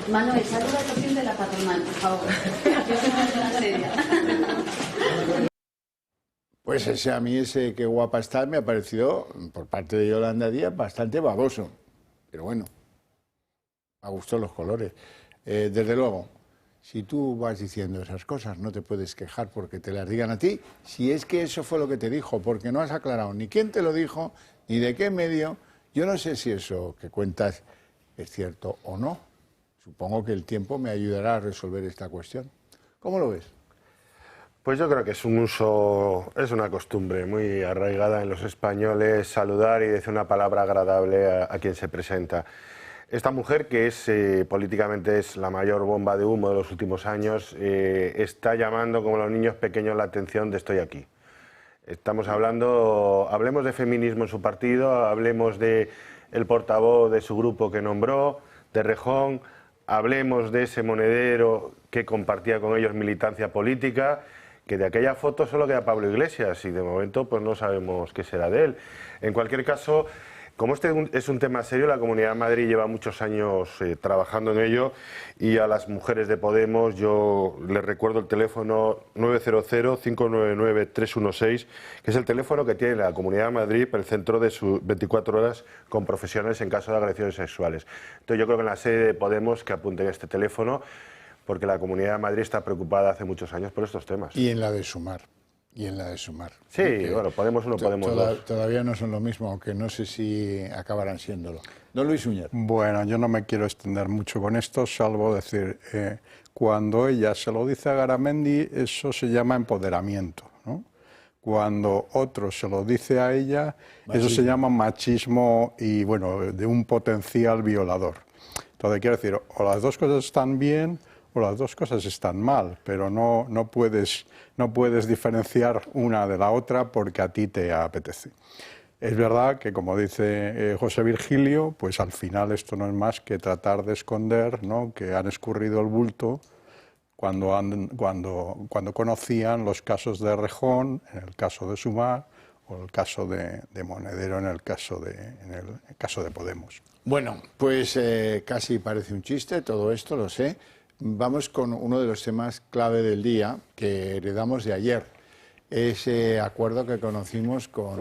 Manuel, saluda al presidente de la patronal, por favor. Pues a mí ese qué guapa está me ha parecido, por parte de Yolanda Díaz, bastante baboso. Pero bueno, me gustó los colores. Desde luego, si tú vas diciendo esas cosas, no te puedes quejar porque te las digan a ti, si es que eso fue lo que te dijo, porque no has aclarado ni quién te lo dijo, ni de qué medio. Yo no sé si eso que cuentas es cierto o no. Supongo que el tiempo me ayudará a resolver esta cuestión. ¿Cómo lo ves? Pues yo creo que es es una costumbre muy arraigada en los españoles saludar y decir una palabra agradable a quien se presenta. Esta mujer, que es políticamente es la mayor bomba de humo de los últimos años, está llamando como los niños pequeños la atención de estoy aquí. Estamos hablemos de feminismo en su partido, hablemos de el portavoz de su grupo que nombró, de Rejón, hablemos de ese monedero que compartía con ellos militancia política, que de aquella foto solo queda Pablo Iglesias y de momento pues no sabemos qué será de él. En cualquier caso, como este es un tema serio, la Comunidad de Madrid lleva muchos años trabajando en ello y a las mujeres de Podemos yo les recuerdo el teléfono 900-599-316, que es el teléfono que tiene la Comunidad de Madrid para el centro de sus 24 horas con profesionales en caso de agresiones sexuales. Entonces yo creo que en la sede de Podemos que apunten este teléfono, porque la Comunidad de Madrid está preocupada hace muchos años por estos temas. Y en la de Sumar. Sí, bueno, Podemos uno, Podemos dos. Todavía no son lo mismo, aunque no sé si acabarán siéndolo. Don Luis Uñer. Bueno, yo no me quiero extender mucho con esto, salvo decir, cuando ella se lo dice a Garamendi, eso se llama empoderamiento, ¿no? Cuando otro se lo dice a ella, machismo. Eso se llama machismo y, bueno, de un potencial violador. Entonces, quiero decir, o las dos cosas están bien o las dos cosas están mal, pero no puedes diferenciar una de la otra porque a ti te apetece. Es verdad que, como dice José Virgilio, pues al final esto no es más que tratar de esconder, ¿no?, que han escurrido el bulto cuando conocían los casos de Rejón, en el caso de Sumar, o el caso de Monedero en el caso de Podemos. Bueno, pues casi parece un chiste todo esto, lo sé. Vamos con uno de los temas clave del día que heredamos de ayer. Ese acuerdo que conocimos con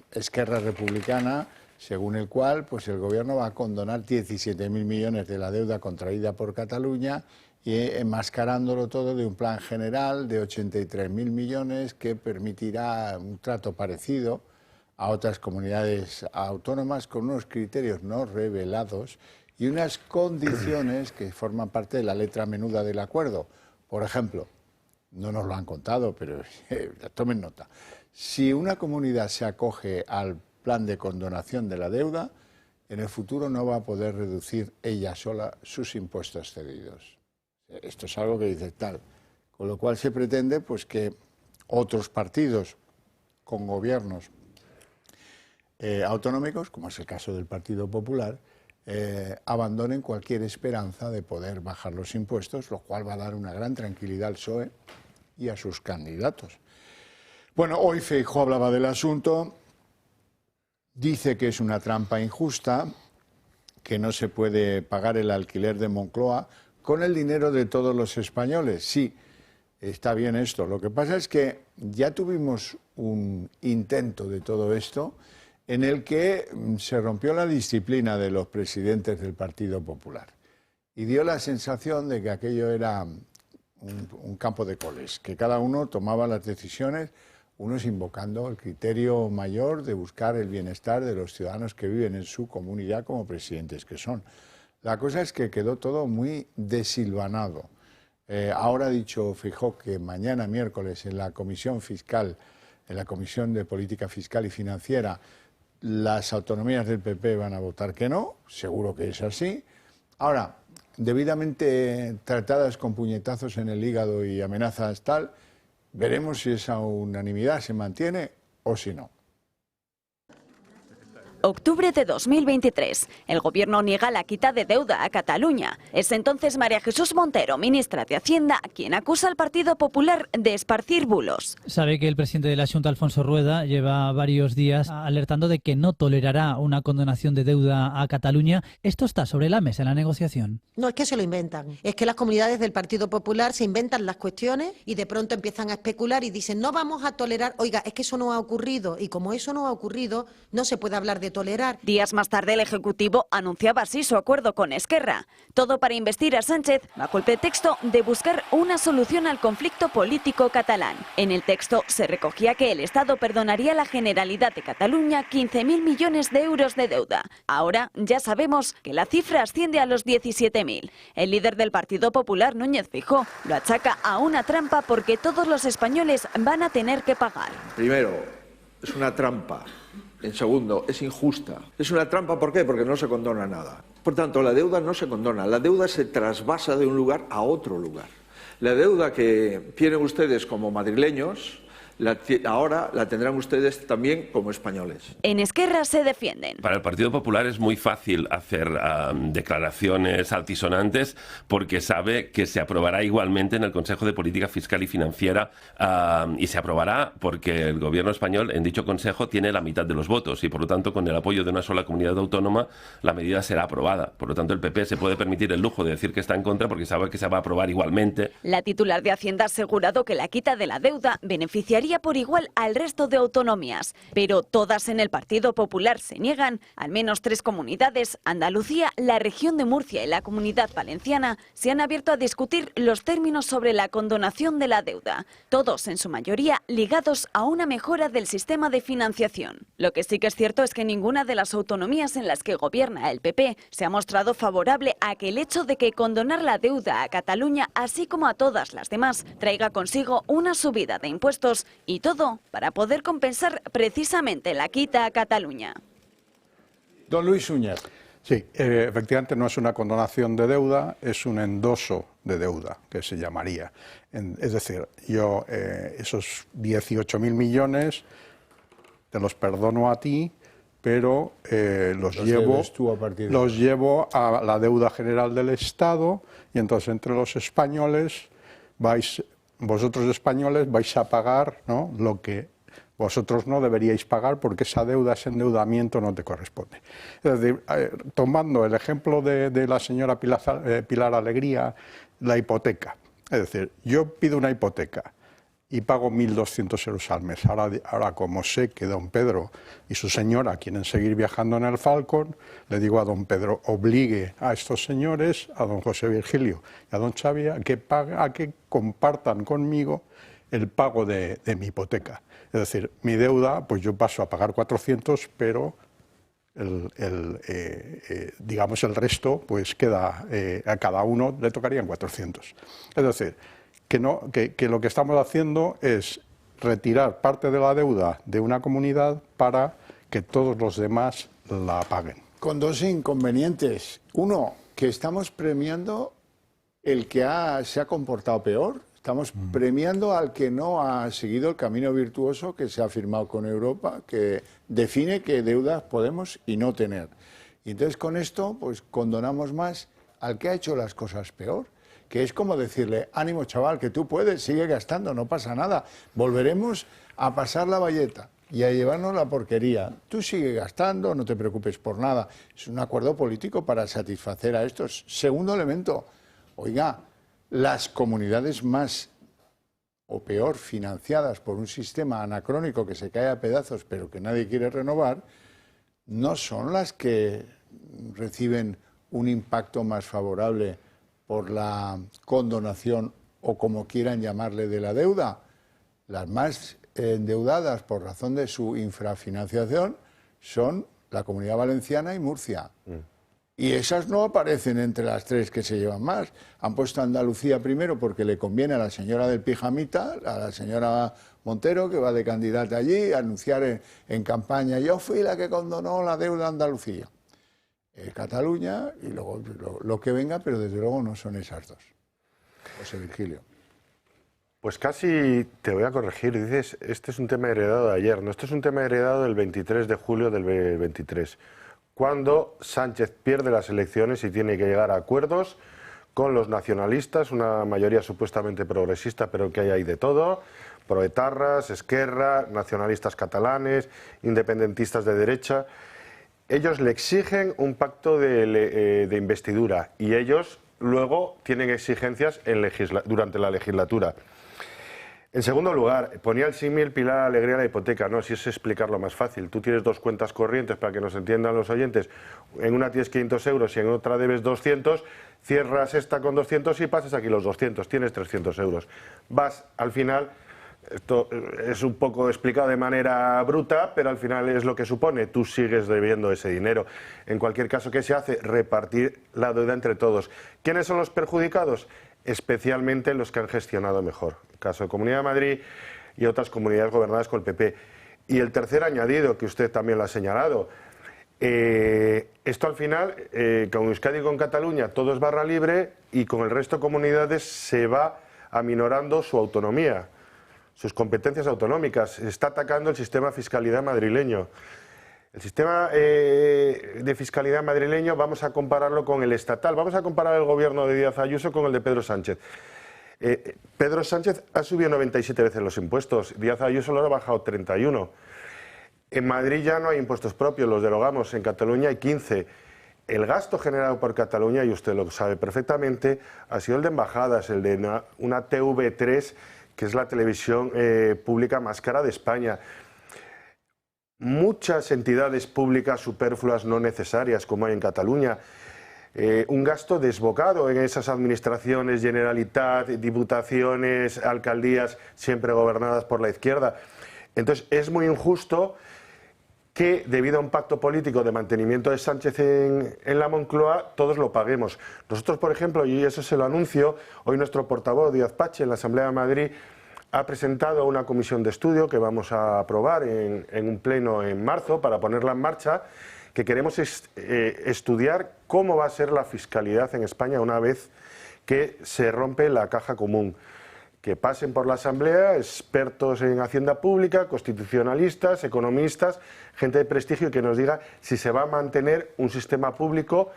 Esquerra Republicana, según el cual pues el Gobierno va a condonar 17.000 millones de la deuda contraída por Cataluña y enmascarándolo todo de un plan general de 83.000 millones que permitirá un trato parecido a otras comunidades autónomas con unos criterios no revelados y unas condiciones que forman parte de la letra menuda del acuerdo. Por ejemplo, no nos lo han contado, pero tomen nota. Si una comunidad se acoge al plan de condonación de la deuda, en el futuro no va a poder reducir ella sola sus impuestos cedidos. Esto es algo que dice tal. Con lo cual se pretende pues, que otros partidos con gobiernos autonómicos, como es el caso del Partido Popular, abandonen cualquier esperanza de poder bajar los impuestos, lo cual va a dar una gran tranquilidad al PSOE y a sus candidatos. Bueno, hoy Feijóo hablaba del asunto, dice que es una trampa injusta, que no se puede pagar el alquiler de Moncloa con el dinero de todos los españoles. Sí, está bien esto. Lo que pasa es que ya tuvimos un intento de todo esto en el que se rompió la disciplina de los presidentes del Partido Popular y dio la sensación de que aquello era un campo de coles, que cada uno tomaba las decisiones, unos invocando el criterio mayor de buscar el bienestar de los ciudadanos que viven en su comunidad como presidentes que son. La cosa es que quedó todo muy desilvanado. Ahora ha dicho Feijóo que mañana miércoles en la Comisión Fiscal, en la Comisión de Política Fiscal y Financiera, las autonomías del PP van a votar que no, seguro que es así. Ahora, debidamente tratadas con puñetazos en el hígado y amenazas tal, veremos si esa unanimidad se mantiene o si no. Octubre de 2023. El Gobierno niega la quita de deuda a Cataluña. Es entonces María Jesús Montero, ministra de Hacienda, quien acusa al Partido Popular de esparcir bulos. Sabe que el presidente de la Xunta, Alfonso Rueda, lleva varios días alertando de que no tolerará una condonación de deuda a Cataluña. ¿Esto está sobre la mesa en la negociación? No, es que se lo inventan. Es que las comunidades del Partido Popular se inventan las cuestiones y de pronto empiezan a especular y dicen no vamos a tolerar. Oiga, es que eso no ha ocurrido y como eso no ha ocurrido, no se puede hablar de tolerar. Días más tarde el Ejecutivo anunciaba así su acuerdo con Esquerra. Todo para investir a Sánchez bajo el pretexto de buscar una solución al conflicto político catalán. En el texto se recogía que el Estado perdonaría a la Generalidad de Cataluña 15.000 millones de euros de deuda. Ahora ya sabemos que la cifra asciende a los 17.000. El líder del Partido Popular, Núñez Feijóo, lo achaca a una trampa porque todos los españoles van a tener que pagar. Primero, es una trampa. En segundo, es injusta. Es una trampa, ¿por qué? Porque no se condona nada. Por tanto, la deuda no se condona, la deuda se trasvasa de un lugar a otro lugar. La deuda que tienen ustedes como madrileños, ahora la tendrán ustedes también como españoles. En Esquerra se defienden. Para el Partido Popular es muy fácil hacer declaraciones altisonantes porque sabe que se aprobará igualmente en el Consejo de Política Fiscal y Financiera y se aprobará porque el Gobierno español en dicho Consejo tiene la mitad de los votos y por lo tanto con el apoyo de una sola comunidad autónoma la medida será aprobada. Por lo tanto el PP se puede permitir el lujo de decir que está en contra porque sabe que se va a aprobar igualmente. La titular de Hacienda ha asegurado que la quita de la deuda beneficiaría por igual al resto de autonomías, pero todas en el Partido Popular se niegan. Al menos 3 comunidades, Andalucía, la región de Murcia y la Comunidad Valenciana, se han abierto a discutir los términos sobre la condonación de la deuda, todos en su mayoría ligados a una mejora del sistema de financiación. Lo que sí que es cierto es que ninguna de las autonomías en las que gobierna el PP se ha mostrado favorable a que el hecho de que condonar la deuda a Cataluña, así como a todas las demás, traiga consigo una subida de impuestos. Y todo para poder compensar precisamente la quita a Cataluña. Don Luis Uñas. Sí, efectivamente no es una condonación de deuda, es un endoso de deuda, que se llamaría. Es decir, yo esos 18.000 millones te los perdono a ti, pero los llevo a la deuda general del Estado y entonces entre los españoles vosotros españoles vais a pagar, ¿no?, lo que vosotros no deberíais pagar porque esa deuda, ese endeudamiento no te corresponde. Es decir, tomando el ejemplo de la señora Pilar Alegría, la hipoteca. Es decir, yo pido una hipoteca y pago 1.200 euros al mes. Ahora, como sé que don Pedro y su señora quieren seguir viajando en el Falcon, le digo a don Pedro, obligue a estos señores, a don José Virgilio y a don Xavi, a que compartan conmigo el pago de mi hipoteca. Es decir, mi deuda, pues yo paso a pagar 400, pero digamos el resto, pues queda, a cada uno le tocarían 400. Es decir, que lo que estamos haciendo es retirar parte de la deuda de una comunidad para que todos los demás la paguen. Con 2 inconvenientes. Uno, que estamos premiando el que se ha comportado peor. Estamos premiando al que no ha seguido el camino virtuoso que se ha firmado con Europa, que define qué deudas podemos y no tener. Y entonces con esto pues condonamos más al que ha hecho las cosas peor, que es como decirle, ánimo chaval, que tú puedes, sigue gastando, no pasa nada, volveremos a pasar la bayeta y a llevarnos la porquería. Tú sigue gastando, no te preocupes por nada. Es un acuerdo político para satisfacer a estos. Segundo elemento, oiga, las comunidades más o peor financiadas por un sistema anacrónico que se cae a pedazos pero que nadie quiere renovar, no son las que reciben un impacto más favorable por la condonación o como quieran llamarle de la deuda. Las más endeudadas por razón de su infrafinanciación son la Comunidad Valenciana y Murcia. Y esas no aparecen entre las tres que se llevan más. Han puesto a Andalucía primero porque le conviene a la señora del pijamita, a la señora Montero, que va de candidata allí, a anunciar en campaña, yo fui la que condonó la deuda a Andalucía. Cataluña y luego lo que venga, pero desde luego no son esas dos. José Virgilio. Pues casi te voy a corregir. Dices, este es un tema heredado de ayer. No, este es un tema heredado del 23 de julio del 23. Cuando Sánchez pierde las elecciones y tiene que llegar a acuerdos con los nacionalistas, una mayoría supuestamente progresista, pero que hay ahí de todo, proetarras, Esquerra, nacionalistas catalanes, independentistas de derecha. Ellos le exigen un pacto de investidura y ellos luego tienen exigencias durante la legislatura. En segundo lugar, ponía el símil Pilar Alegría la hipoteca, ¿no? Si es explicarlo más fácil. Tú tienes dos cuentas corrientes, para que nos entiendan los oyentes. En una tienes 500 euros y en otra debes 200, cierras esta con 200 y pasas aquí los 200, tienes 300 euros. Vas, al final, esto es un poco explicado de manera bruta, pero al final es lo que supone, tú sigues debiendo ese dinero. En cualquier caso, ¿qué se hace? Repartir la deuda entre todos. ¿Quiénes son los perjudicados? Especialmente los que han gestionado mejor. El caso de Comunidad de Madrid y otras comunidades gobernadas con el PP. Y el tercer añadido, que usted también lo ha señalado, esto al final, con Euskadi y con Cataluña todo es barra libre y con el resto de comunidades se va aminorando su autonomía, sus competencias autonómicas. Se está atacando el sistema de fiscalidad madrileño. El sistema de fiscalidad madrileño vamos a compararlo con el estatal. Vamos a comparar el gobierno de Díaz Ayuso con el de Pedro Sánchez. Pedro Sánchez ha subido 97 veces los impuestos. Díaz Ayuso lo ha bajado 31. En Madrid ya no hay impuestos propios, los derogamos. En Cataluña hay 15. El gasto generado por Cataluña, y usted lo sabe perfectamente, ha sido el de embajadas, el de una TV3, que es la televisión pública más cara de España. Muchas entidades públicas superfluas no necesarias, como hay en Cataluña. Un gasto desbocado en esas administraciones, Generalitat, diputaciones, alcaldías, siempre gobernadas por la izquierda. Entonces, es muy injusto que, debido a un pacto político de mantenimiento de Sánchez en la Moncloa, todos lo paguemos. Nosotros, por ejemplo, y eso se lo anuncio, hoy nuestro portavoz, Díaz Pache, en la Asamblea de Madrid, ha presentado una comisión de estudio que vamos a aprobar en un pleno en marzo para ponerla en marcha, que queremos estudiar cómo va a ser la fiscalidad en España una vez que se rompe la caja común. Que pasen por la Asamblea expertos en Hacienda Pública, constitucionalistas, economistas, gente de prestigio, que nos diga si se va a mantener un sistema público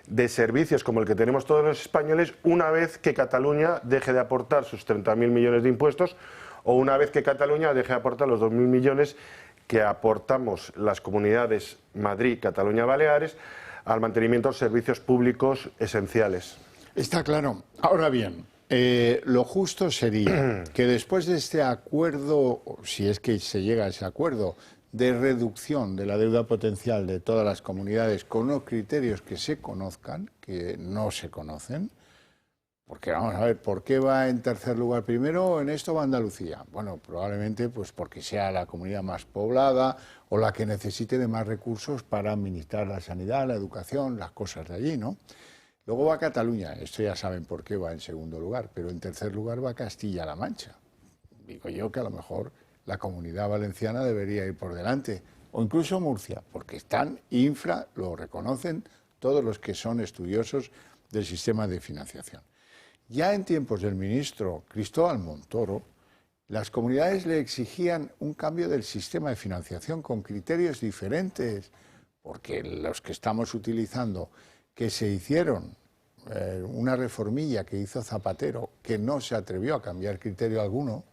de servicios como el que tenemos todos los españoles una vez que Cataluña deje de aportar sus 30.000 millones de impuestos o una vez que Cataluña deje de aportar los 2.000 millones que aportamos las comunidades Madrid, Cataluña, Baleares al mantenimiento de los servicios públicos esenciales. Está claro. Ahora bien, lo justo sería que después de este acuerdo, si es que se llega a ese acuerdo, de reducción de la deuda potencial de todas las comunidades con unos criterios que se conozcan, que no se conocen, porque vamos a ver, ¿por qué va en tercer lugar primero? En esto va Andalucía. Bueno, probablemente pues porque sea la comunidad más poblada o la que necesite de más recursos para administrar la sanidad, la educación, las cosas de allí, ¿no? Luego va Cataluña, esto ya saben por qué va en segundo lugar, pero en tercer lugar va Castilla-La Mancha. Digo yo que a lo mejor la Comunidad Valenciana debería ir por delante, o incluso Murcia, porque están lo reconocen todos los que son estudiosos del sistema de financiación. Ya en tiempos del ministro Cristóbal Montoro, las comunidades le exigían un cambio del sistema de financiación con criterios diferentes, porque los que estamos utilizando, que se hicieron una reformilla que hizo Zapatero, que no se atrevió a cambiar criterio alguno,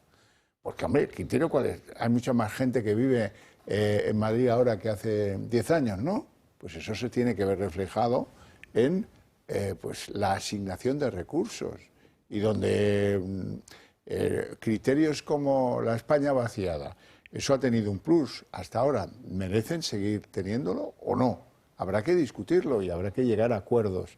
porque, hombre, ¿el criterio cuál es? Hay mucha más gente que vive en Madrid ahora que hace 10 años, ¿no? Pues eso se tiene que ver reflejado en pues la asignación de recursos, y donde criterios como la España vaciada, eso ha tenido un plus hasta ahora, ¿merecen seguir teniéndolo o no? Habrá que discutirlo y habrá que llegar a acuerdos.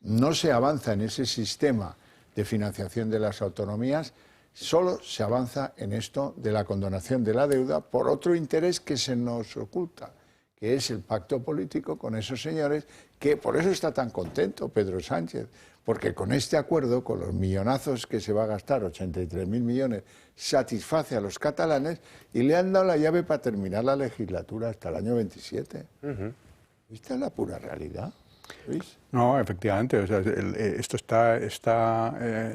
No se avanza en ese sistema de financiación de las autonomías, solo se avanza en esto de la condonación de la deuda por otro interés que se nos oculta, que es el pacto político con esos señores, que por eso está tan contento Pedro Sánchez, porque con este acuerdo, con los millonazos que se va a gastar, 83.000 millones, satisface a los catalanes y le han dado la llave para terminar la legislatura hasta el año 27. ¿Esta es la pura realidad, Luis? No, efectivamente. O sea, esto está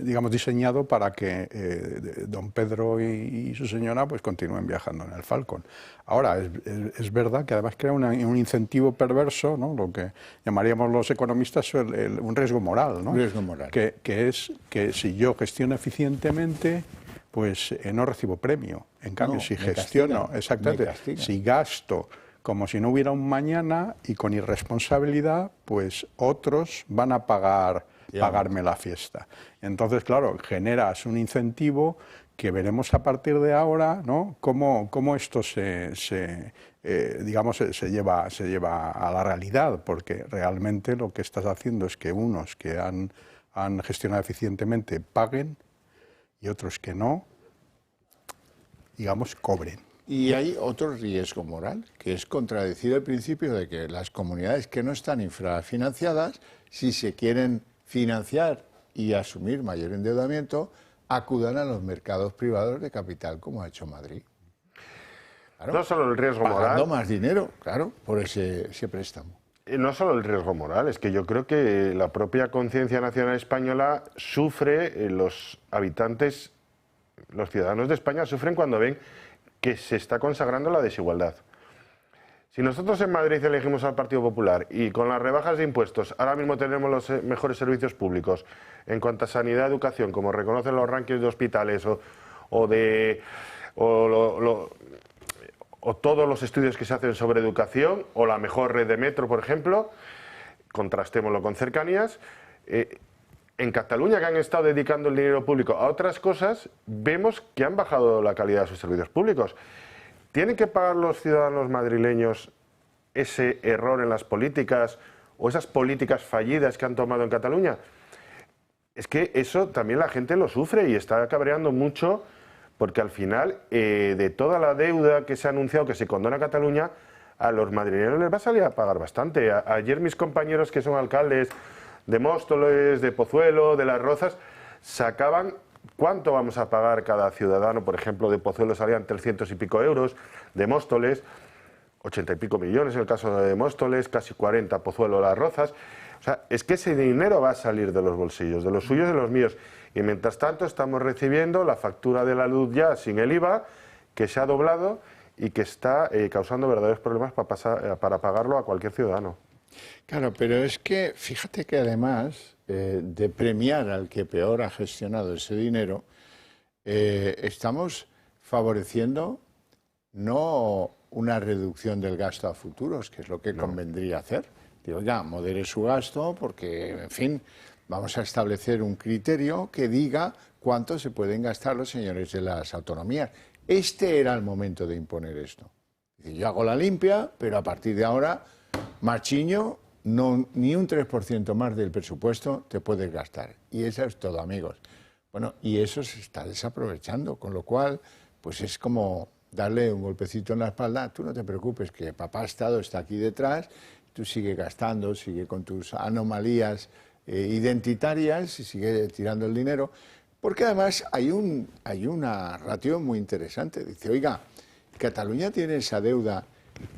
digamos, diseñado para que don Pedro y su señora pues continúen viajando en el Falcon. Ahora, es verdad que además crea un incentivo perverso, ¿no? Lo que llamaríamos los economistas un riesgo moral, ¿no? Un riesgo moral. Que es que si yo gestiono eficientemente, pues no recibo premio. En cambio, si gestiono, exactamente, si gasto como si no hubiera un mañana y con irresponsabilidad, pues otros van a pagarme la fiesta. Entonces, claro, generas un incentivo que veremos a partir de ahora, ¿no? Cómo esto se lleva a la realidad, porque realmente lo que estás haciendo es que unos que han gestionado eficientemente paguen y otros que no, digamos, cobren. Y hay otro riesgo moral, que es contradecir el principio de que las comunidades que no están infrafinanciadas, si se quieren financiar y asumir mayor endeudamiento, acudan a los mercados privados de capital, como ha hecho Madrid. Claro, no solo el riesgo moral. Pagando más dinero, claro, por ese préstamo. No solo el riesgo moral, es que yo creo que la propia conciencia nacional española sufre, los habitantes, los ciudadanos de España sufren cuando ven que se está consagrando la desigualdad. Si nosotros en Madrid elegimos al Partido Popular y con las rebajas de impuestos ahora mismo tenemos los mejores servicios públicos en cuanto a sanidad, educación, como reconocen los rankings de hospitales o todos los estudios que se hacen sobre educación, o la mejor red de metro, por ejemplo, contrastémoslo con cercanías. En Cataluña, que han estado dedicando el dinero público a otras cosas, vemos que han bajado la calidad de sus servicios públicos. ¿Tienen que pagar los ciudadanos madrileños ese error en las políticas o esas políticas fallidas que han tomado en Cataluña? Es que eso también la gente lo sufre y está cabreando mucho, porque al final de toda la deuda que se ha anunciado que se condona a Cataluña, a los madrileños les va a salir a pagar bastante. Ayer mis compañeros que son alcaldes de Móstoles, de Pozuelo, de Las Rozas, sacaban cuánto vamos a pagar cada ciudadano. Por ejemplo, de Pozuelo salían 300 y pico euros, de Móstoles 80 y pico millones en el caso de Móstoles, casi 40 Pozuelo, Las Rozas. O sea, es que ese dinero va a salir de los bolsillos, de los suyos y de los míos. Y mientras tanto estamos recibiendo la factura de la luz ya sin el IVA, que se ha doblado y que está causando verdaderos problemas para pagarlo a cualquier ciudadano. Claro, pero es que fíjate que además de premiar al que peor ha gestionado ese dinero, estamos favoreciendo no una reducción del gasto a futuros, que es lo que convendría hacer. Digo, ya, modere su gasto porque, en fin, vamos a establecer un criterio que diga cuánto se pueden gastar los señores de las autonomías. Este era el momento de imponer esto. Yo hago la limpia, pero a partir de ahora, marchiño, no, ni un 3% más del presupuesto te puedes gastar. Y eso es todo, amigos. Bueno, y eso se está desaprovechando, con lo cual, pues es como darle un golpecito en la espalda. Tú no te preocupes, que papá Estado está aquí detrás, tú sigue gastando, sigue con tus anomalías identitarias y sigue tirando el dinero. Porque además hay una ratio muy interesante. Dice, oiga, Cataluña tiene esa deuda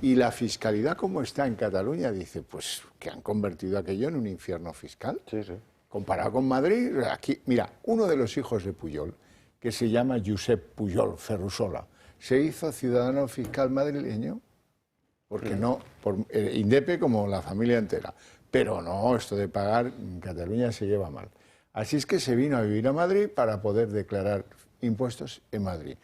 y la fiscalidad, ¿cómo está en Cataluña? Dice, pues que han convertido aquello en un infierno fiscal. Sí, sí. Comparado con Madrid, aquí, mira, uno de los hijos de Pujol, que se llama Josep Pujol Ferrusola, se hizo ciudadano fiscal madrileño, porque no, por INDEP como la familia entera. Pero no, esto de pagar en Cataluña se lleva mal. Así es que se vino a vivir a Madrid para poder declarar impuestos en Madrid,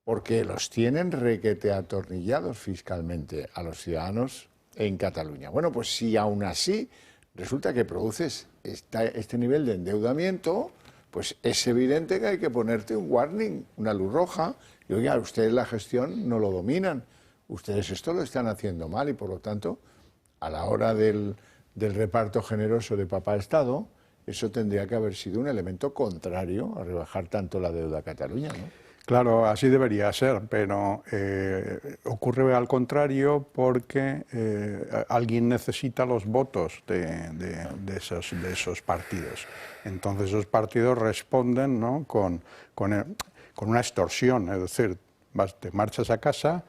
porque los tienen requete atornillados fiscalmente a los ciudadanos en Cataluña. Bueno, pues si aún así resulta que produces este nivel de endeudamiento, pues es evidente que hay que ponerte un warning, una luz roja, y oiga, ustedes la gestión no lo dominan, ustedes esto lo están haciendo mal y por lo tanto, a la hora del reparto generoso de Papá Estado, eso tendría que haber sido un elemento contrario a rebajar tanto la deuda a Cataluña, ¿no? Claro, así debería ser, pero ocurre al contrario porque alguien necesita los votos de esos partidos. Entonces esos partidos responden, ¿no?, con una extorsión, es decir, te marchas a casa,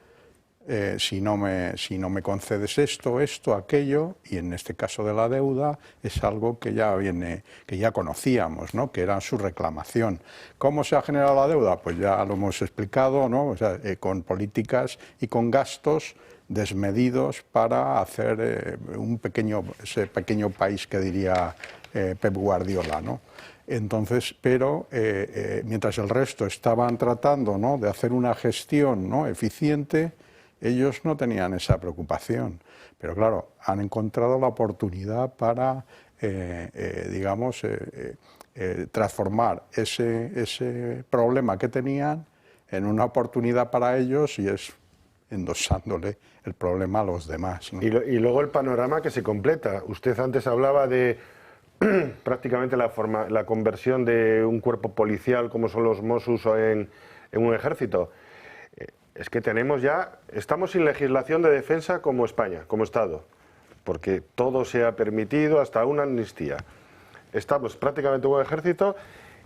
si no me concedes esto, aquello, y en este caso de la deuda es algo que ya conocíamos, ¿no?, que era su reclamación. ¿Cómo se ha generado la deuda? Pues ya lo hemos explicado, ¿no?, o sea, con políticas y con gastos desmedidos para hacer ese pequeño país que diría Pep Guardiola, ¿no? Entonces, pero mientras el resto estaban tratando, ¿no?, de hacer una gestión, ¿no?, eficiente, ellos no tenían esa preocupación, pero claro, han encontrado la oportunidad para, transformar ese problema que tenían en una oportunidad para ellos, y es endosándole el problema a los demás, ¿no? Y luego el panorama que se completa. Usted antes hablaba de prácticamente la conversión de un cuerpo policial como son los Mossos en un ejército. Es que estamos sin legislación de defensa como España, como Estado, porque todo se ha permitido, hasta una amnistía. Estamos prácticamente en un ejército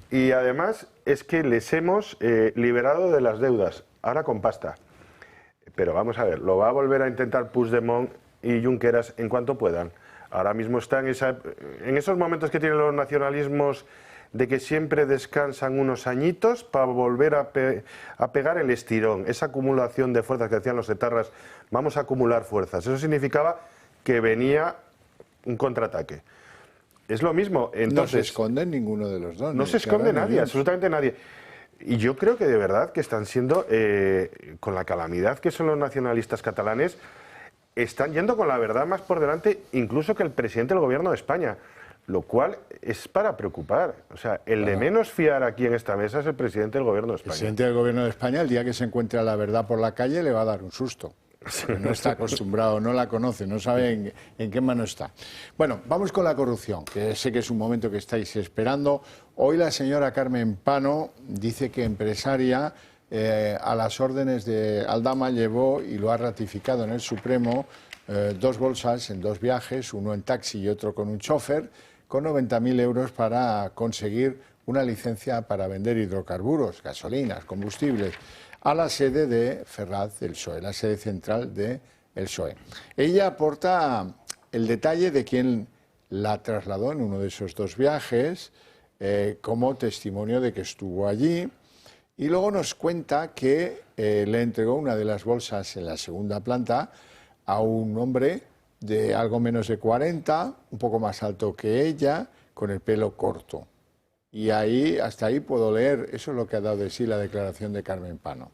y además es que les hemos liberado de las deudas, ahora con pasta. Pero vamos a ver, lo va a volver a intentar Puigdemont y Junqueras en cuanto puedan. Ahora mismo están en esos momentos que tienen los nacionalismos de que siempre descansan unos añitos para volver a pegar el estirón, esa acumulación de fuerzas que decían los etarras, vamos a acumular fuerzas. Eso significaba que venía un contraataque. Es lo mismo. Entonces, no se esconde ninguno de los dos. No se esconde nadie, absolutamente nadie. Y yo creo que de verdad que están siendo, con la calamidad que son los nacionalistas catalanes, están yendo con la verdad más por delante incluso que el presidente del gobierno de España. Lo cual es para preocupar. O sea, el de menos fiar aquí en esta mesa es el presidente del Gobierno de España. El presidente del Gobierno de España, el día que se encuentre la verdad por la calle, le va a dar un susto. No está acostumbrado, no la conoce, no sabe en qué mano está. Bueno, vamos con la corrupción, que sé que es un momento que estáis esperando. Hoy la señora Carmen Pano dice que empresaria a las órdenes de Aldama llevó, y lo ha ratificado en el Supremo, 2 bolsas en 2 viajes, uno en taxi y otro con un chofer, con 90.000 euros para conseguir una licencia para vender hidrocarburos, gasolinas, combustibles, a la sede de Ferraz del PSOE, la sede central del PSOE. Ella aporta el detalle de quién la trasladó en uno de esos 2 viajes, como testimonio de que estuvo allí, y luego nos cuenta que le entregó una de las bolsas en la segunda planta a un hombre de algo menos de 40, un poco más alto que ella, con el pelo corto. Y ahí, hasta ahí puedo leer, eso es lo que ha dado de sí la declaración de Carmen Pano.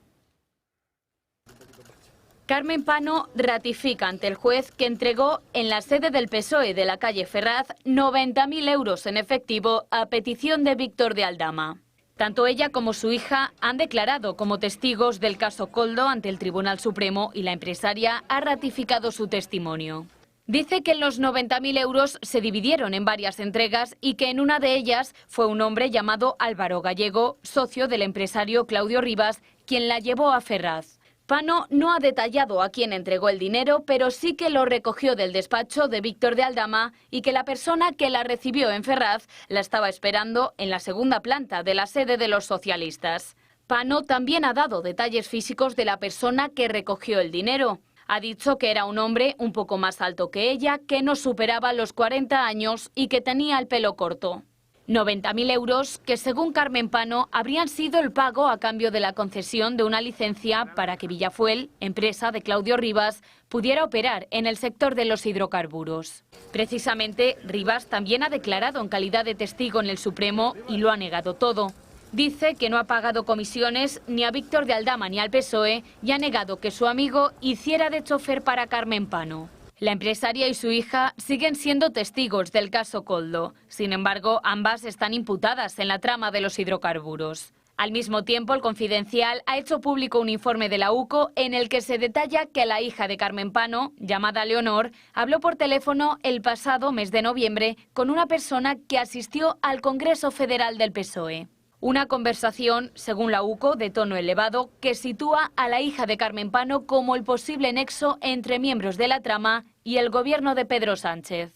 Carmen Pano ratifica ante el juez que entregó en la sede del PSOE de la calle Ferraz 90.000 euros en efectivo a petición de Víctor de Aldama. Tanto ella como su hija han declarado como testigos del caso Koldo ante el Tribunal Supremo y la empresaria ha ratificado su testimonio. Dice que los 90.000 euros se dividieron en varias entregas y que en una de ellas fue un hombre llamado Álvaro Gallego, socio del empresario Claudio Rivas, quien la llevó a Ferraz. Pano no ha detallado a quién entregó el dinero, pero sí que lo recogió del despacho de Víctor de Aldama y que la persona que la recibió en Ferraz la estaba esperando en la segunda planta de la sede de los socialistas. Pano también ha dado detalles físicos de la persona que recogió el dinero. Ha dicho que era un hombre un poco más alto que ella, que no superaba los 40 años y que tenía el pelo corto. 90.000 euros que, según Carmen Pano, habrían sido el pago a cambio de la concesión de una licencia para que Villafuel, empresa de Claudio Rivas, pudiera operar en el sector de los hidrocarburos. Precisamente, Rivas también ha declarado en calidad de testigo en el Supremo y lo ha negado todo. Dice que no ha pagado comisiones ni a Víctor de Aldama ni al PSOE y ha negado que su amigo hiciera de chofer para Carmen Pano. La empresaria y su hija siguen siendo testigos del caso Koldo. Sin embargo, ambas están imputadas en la trama de los hidrocarburos. Al mismo tiempo, El Confidencial ha hecho público un informe de la UCO en el que se detalla que la hija de Carmen Pano, llamada Leonor, habló por teléfono el pasado mes de noviembre con una persona que asistió al Congreso Federal del PSOE. Una conversación, según la UCO, de tono elevado, que sitúa a la hija de Carmen Pano como el posible nexo entre miembros de la trama y el gobierno de Pedro Sánchez.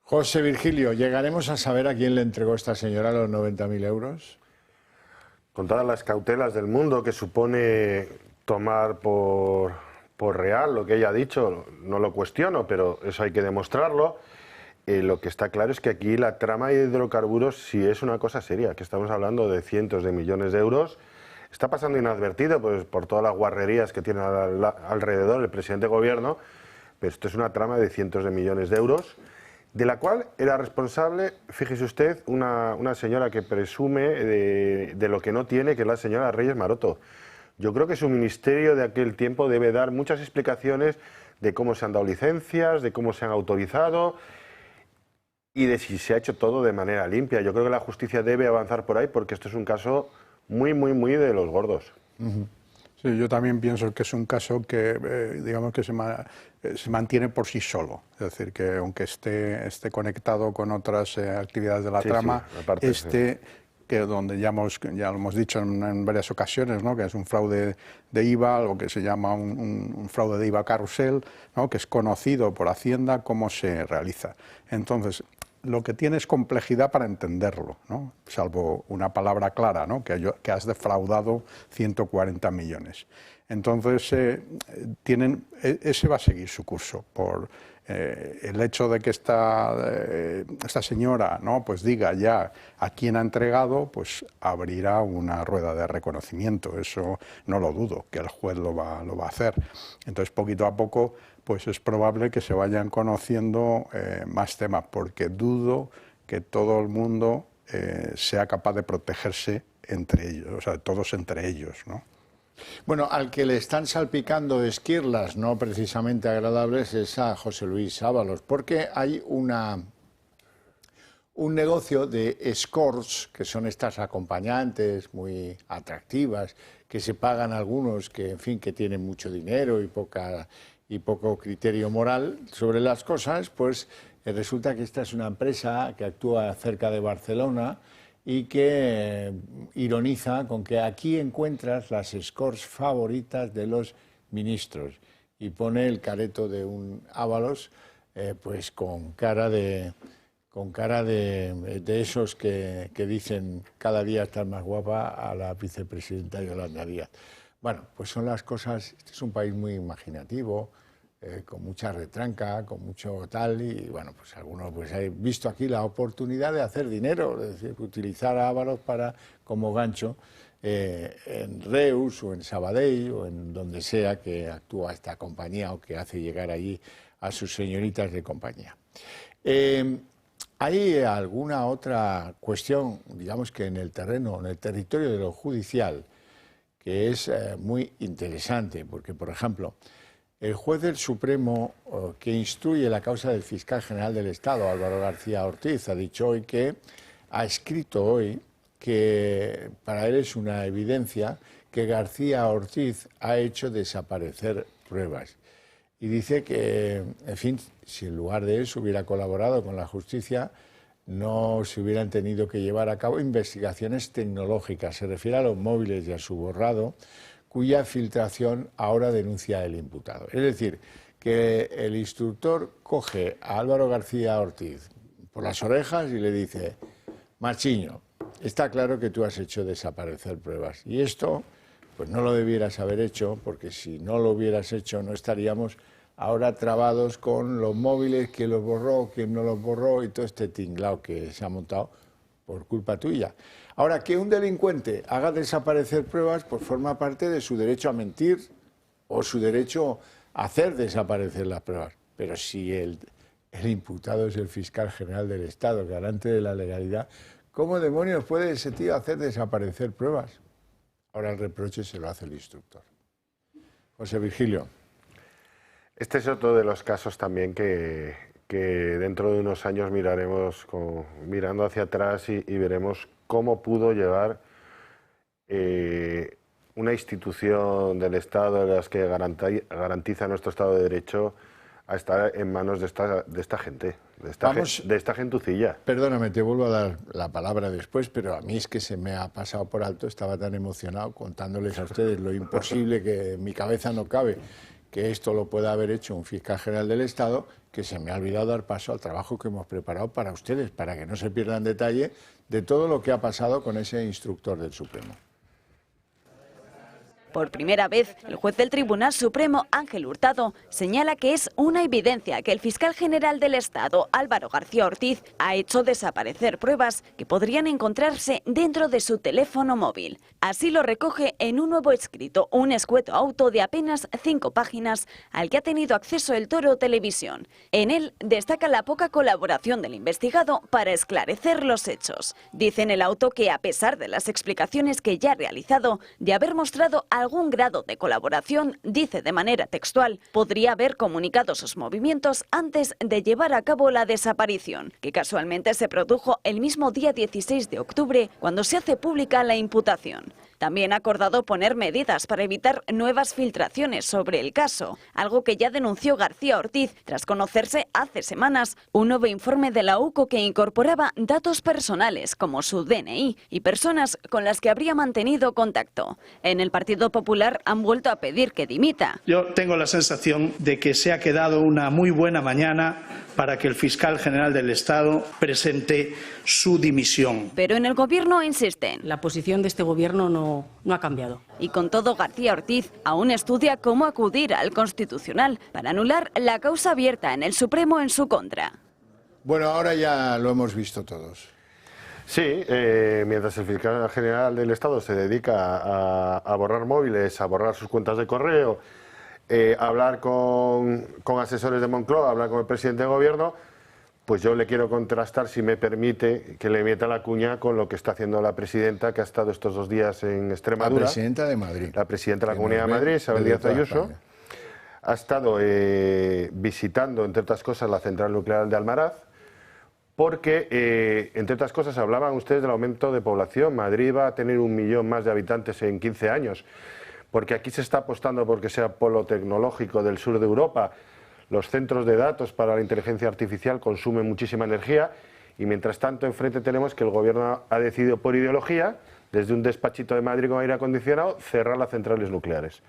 José Virgilio, ¿llegaremos a saber a quién le entregó esta señora los 90.000 euros? Con todas las cautelas del mundo que supone tomar por real lo que ella ha dicho, no lo cuestiono, pero eso hay que demostrarlo. Lo que está claro es que aquí la trama de hidrocarburos sí es una cosa seria, que estamos hablando de cientos de millones de euros. Está pasando inadvertido pues, por todas las guarrerías que tiene alrededor el presidente de gobierno, pero esto es una trama de cientos de millones de euros, de la cual era responsable, fíjese usted, una señora que presume de lo que no tiene, que es la señora Reyes Maroto. Yo creo que su ministerio de aquel tiempo debe dar muchas explicaciones de cómo se han dado licencias, de cómo se han autorizado y de si se ha hecho todo de manera limpia. Yo creo que la justicia debe avanzar por ahí porque esto es un caso muy de los gordos. Sí, yo también pienso que es un caso que, digamos que se mantiene por sí solo. Es decir, que aunque esté conectado con otras actividades de la trama, que donde ya lo hemos dicho en varias ocasiones, ¿no? Que es un fraude de IVA, algo que se llama un fraude de IVA carrusel, ¿no? Que es conocido por Hacienda cómo se realiza. Entonces, lo que tiene es complejidad para entenderlo, ¿no? Salvo una palabra clara, ¿no? Que has defraudado 140 millones. Entonces, ese va a seguir su curso por el hecho de que esta señora, ¿no? Pues diga ya a quién ha entregado, pues abrirá una rueda de reconocimiento. Eso no lo dudo, que el juez lo va a hacer. Entonces, poquito a poco, pues es probable que se vayan conociendo más temas, porque dudo que todo el mundo sea capaz de protegerse entre ellos, o sea, todos entre ellos, ¿no? Bueno, al que le están salpicando esquirlas no precisamente agradables es a José Luis Ábalos, porque hay un negocio de escorts, que son estas acompañantes muy atractivas, que se pagan algunos que, en fin, que tienen mucho dinero y poco criterio moral sobre las cosas, pues resulta que esta es una empresa que actúa cerca de Barcelona y que ironiza con que aquí encuentras las escorts favoritas de los ministros y pone el careto de un Ábalos pues con cara de esos que dicen cada día estar más guapa a la vicepresidenta Yolanda Díaz. Bueno, pues son las cosas. Este es un país muy imaginativo, con mucha retranca, con mucho tal, y bueno, pues algunos pues he visto aquí la oportunidad de hacer dinero, es decir, utilizar a Ábalos como gancho en Reus o en Sabadell o en donde sea que actúa esta compañía o que hace llegar allí a sus señoritas de compañía. ¿Hay alguna otra cuestión, digamos que en el terreno, en el territorio de lo judicial, que es muy interesante? Porque, por ejemplo, el juez del Supremo que instruye la causa del fiscal general del Estado, Álvaro García Ortiz, ha escrito hoy que para él es una evidencia que García Ortiz ha hecho desaparecer pruebas. Y dice que, en fin, si en lugar de eso hubiera colaborado con la justicia, no se hubieran tenido que llevar a cabo investigaciones tecnológicas. Se refiere a los móviles y a su borrado, cuya filtración ahora denuncia el imputado. Es decir, que el instructor coge a Álvaro García Ortiz por las orejas y le dice: Marchiño, está claro que tú has hecho desaparecer pruebas. Y esto, pues no lo debieras haber hecho, porque si no lo hubieras hecho no estaríamos ahora trabados con los móviles, quién los borró, quién no los borró y todo este tinglao que se ha montado por culpa tuya. Ahora, que un delincuente haga desaparecer pruebas, pues forma parte de su derecho a mentir o su derecho a hacer desaparecer las pruebas. Pero si el imputado es el fiscal general del Estado, garante de la legalidad, ¿cómo demonios puede ese tío hacer desaparecer pruebas? Ahora el reproche se lo hace el instructor. José Virgilio. Este es otro de los casos también que dentro de unos años miraremos mirando hacia atrás y veremos cómo pudo llevar una institución del Estado de las que garantiza nuestro Estado de Derecho a estar en manos de esta gente, de esta gentucilla. Perdóname, te vuelvo a dar la palabra después, pero a mí es que se me ha pasado por alto, estaba tan emocionado contándoles a ustedes lo imposible que en mi cabeza no cabe que esto lo pueda haber hecho un fiscal general del Estado, que se me ha olvidado dar paso al trabajo que hemos preparado para ustedes, para que no se pierdan detalle de todo lo que ha pasado con ese instructor del Supremo. Por primera vez, el juez del Tribunal Supremo, Ángel Hurtado, señala que es una evidencia que el fiscal general del Estado, Álvaro García Ortiz, ha hecho desaparecer pruebas que podrían encontrarse dentro de su teléfono móvil. Así lo recoge en un nuevo escrito, un escueto auto de apenas 5 páginas al que ha tenido acceso el Toro Televisión. En él destaca la poca colaboración del investigado para esclarecer los hechos. Dice en el auto que, a pesar de las explicaciones que ya ha realizado, de haber mostrado algún grado de colaboración, dice de manera textual, podría haber comunicado sus movimientos antes de llevar a cabo la desaparición, que casualmente se produjo el mismo día 16 de octubre, cuando se hace pública la imputación. También ha acordado poner medidas para evitar nuevas filtraciones sobre el caso, algo que ya denunció García Ortiz tras conocerse hace semanas un nuevo informe de la UCO que incorporaba datos personales como su DNI y personas con las que habría mantenido contacto. En el Partido Popular han vuelto a pedir que dimita. Yo tengo la sensación de que se ha quedado una muy buena mañana para que el fiscal general del Estado presente su dimisión. Pero en el Gobierno insisten. La posición de este Gobierno no ha cambiado. Y con todo, García Ortiz aún estudia cómo acudir al Constitucional para anular la causa abierta en el Supremo en su contra. Bueno, ahora ya lo hemos visto todos. Sí, mientras el fiscal general del Estado se dedica a borrar móviles, a borrar sus cuentas de correo, hablar con asesores de Moncloa, hablar con el presidente del Gobierno, pues yo le quiero contrastar, si me permite, que le meta la cuña con lo que está haciendo la presidenta, que ha estado estos 2 días en Extremadura. La presidenta de Madrid. La presidenta de la Comunidad de Madrid, Isabel Díaz Ayuso. Ha estado visitando, entre otras cosas, la central nuclear de Almaraz, porque, entre otras cosas, hablaban ustedes del aumento de población. Madrid va a tener 1 millón más de habitantes en 15 años. Porque aquí se está apostando porque sea polo tecnológico del sur de Europa. Los centros de datos para la inteligencia artificial consumen muchísima energía y mientras tanto enfrente tenemos que el Gobierno ha decidido por ideología, desde un despachito de Madrid con aire acondicionado, cerrar las centrales nucleares.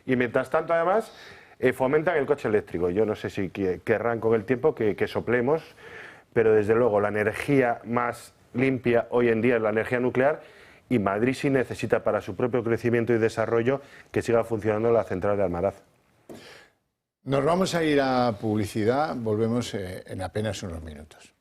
Y mientras tanto además fomentan el coche eléctrico. Yo no sé si querrán con el tiempo que soplemos, pero desde luego la energía más limpia hoy en día es la energía nuclear. Y Madrid sí necesita para su propio crecimiento y desarrollo que siga funcionando la central de Almaraz. Nos vamos a ir a publicidad, volvemos en apenas unos minutos.